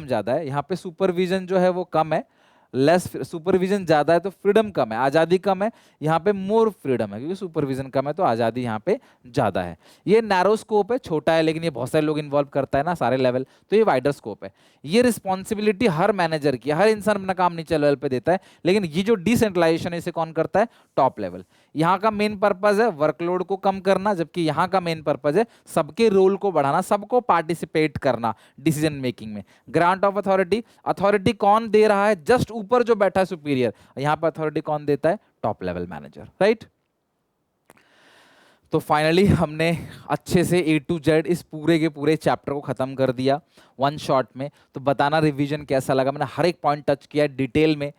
ज्यादा है, यहाँ पे सुपरविजन जो है वो कम है, लेस सुपरविजन ज्यादा है तो फ्रीडम कम है, आजादी कम है। यहाँ पे मोर फ्रीडम है, क्योंकि सुपरविजन कम है तो आजादी यहाँ पे ज्यादा है। ये नैरो स्कोप है, छोटा है, लेकिन ये बहुत सारे लोग इन्वॉल्व करता है ना, सारे लेवल, तो ये वाइडर स्कोप है। ये रिस्पॉन्सिबिलिटी हर मैनेजर की, हर इंसान अपना काम नीचे लेवल पे देता है, लेकिन ये जो डिसेंट्रलाइजेशन है इसे कौन करता है? Top level. यहाँ का मेन पर्पज है वर्कलोड को कम करना, जबकि यहाँ का मेन पर्पज है सबके रोल को बढ़ाना, सबको पार्टिसिपेट करना डिसीजन मेकिंग में। ग्रांट ऑफ अथॉरिटी, अथॉरिटी कौन दे रहा है? जस्ट ऊपर जो बैठा है सुपीरियर, यहाँ पर अथॉरिटी कौन देता है? Top level manager, right. तो फाइनली हमने अच्छे से A to Z इस पूरे के पूरे चैप्टर को खत्म कर दिया वन शॉट में। तो बताना रिवीजन कैसा लगा, मैंने हर एक पॉइंट टच किया डिटेल में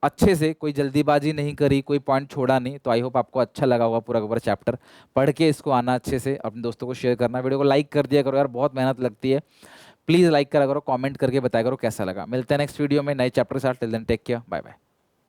अच्छे से, कोई जल्दीबाजी नहीं करी, कोई पॉइंट छोड़ा नहीं। तो आई होप आपको अच्छा लगा होगा पूरा का पूरा चैप्टर। पढ़ के इसको आना अच्छे से, अपने दोस्तों को शेयर करना, वीडियो को लाइक कर दिया करो यार, बहुत मेहनत लगती है। प्लीज़ लाइक करा करो, कमेंट करके बताया करो कैसा लगा। मिलते हैं नेक्स्ट वीडियो में नए चैप्टर के साथ। Till then take care, bye bye.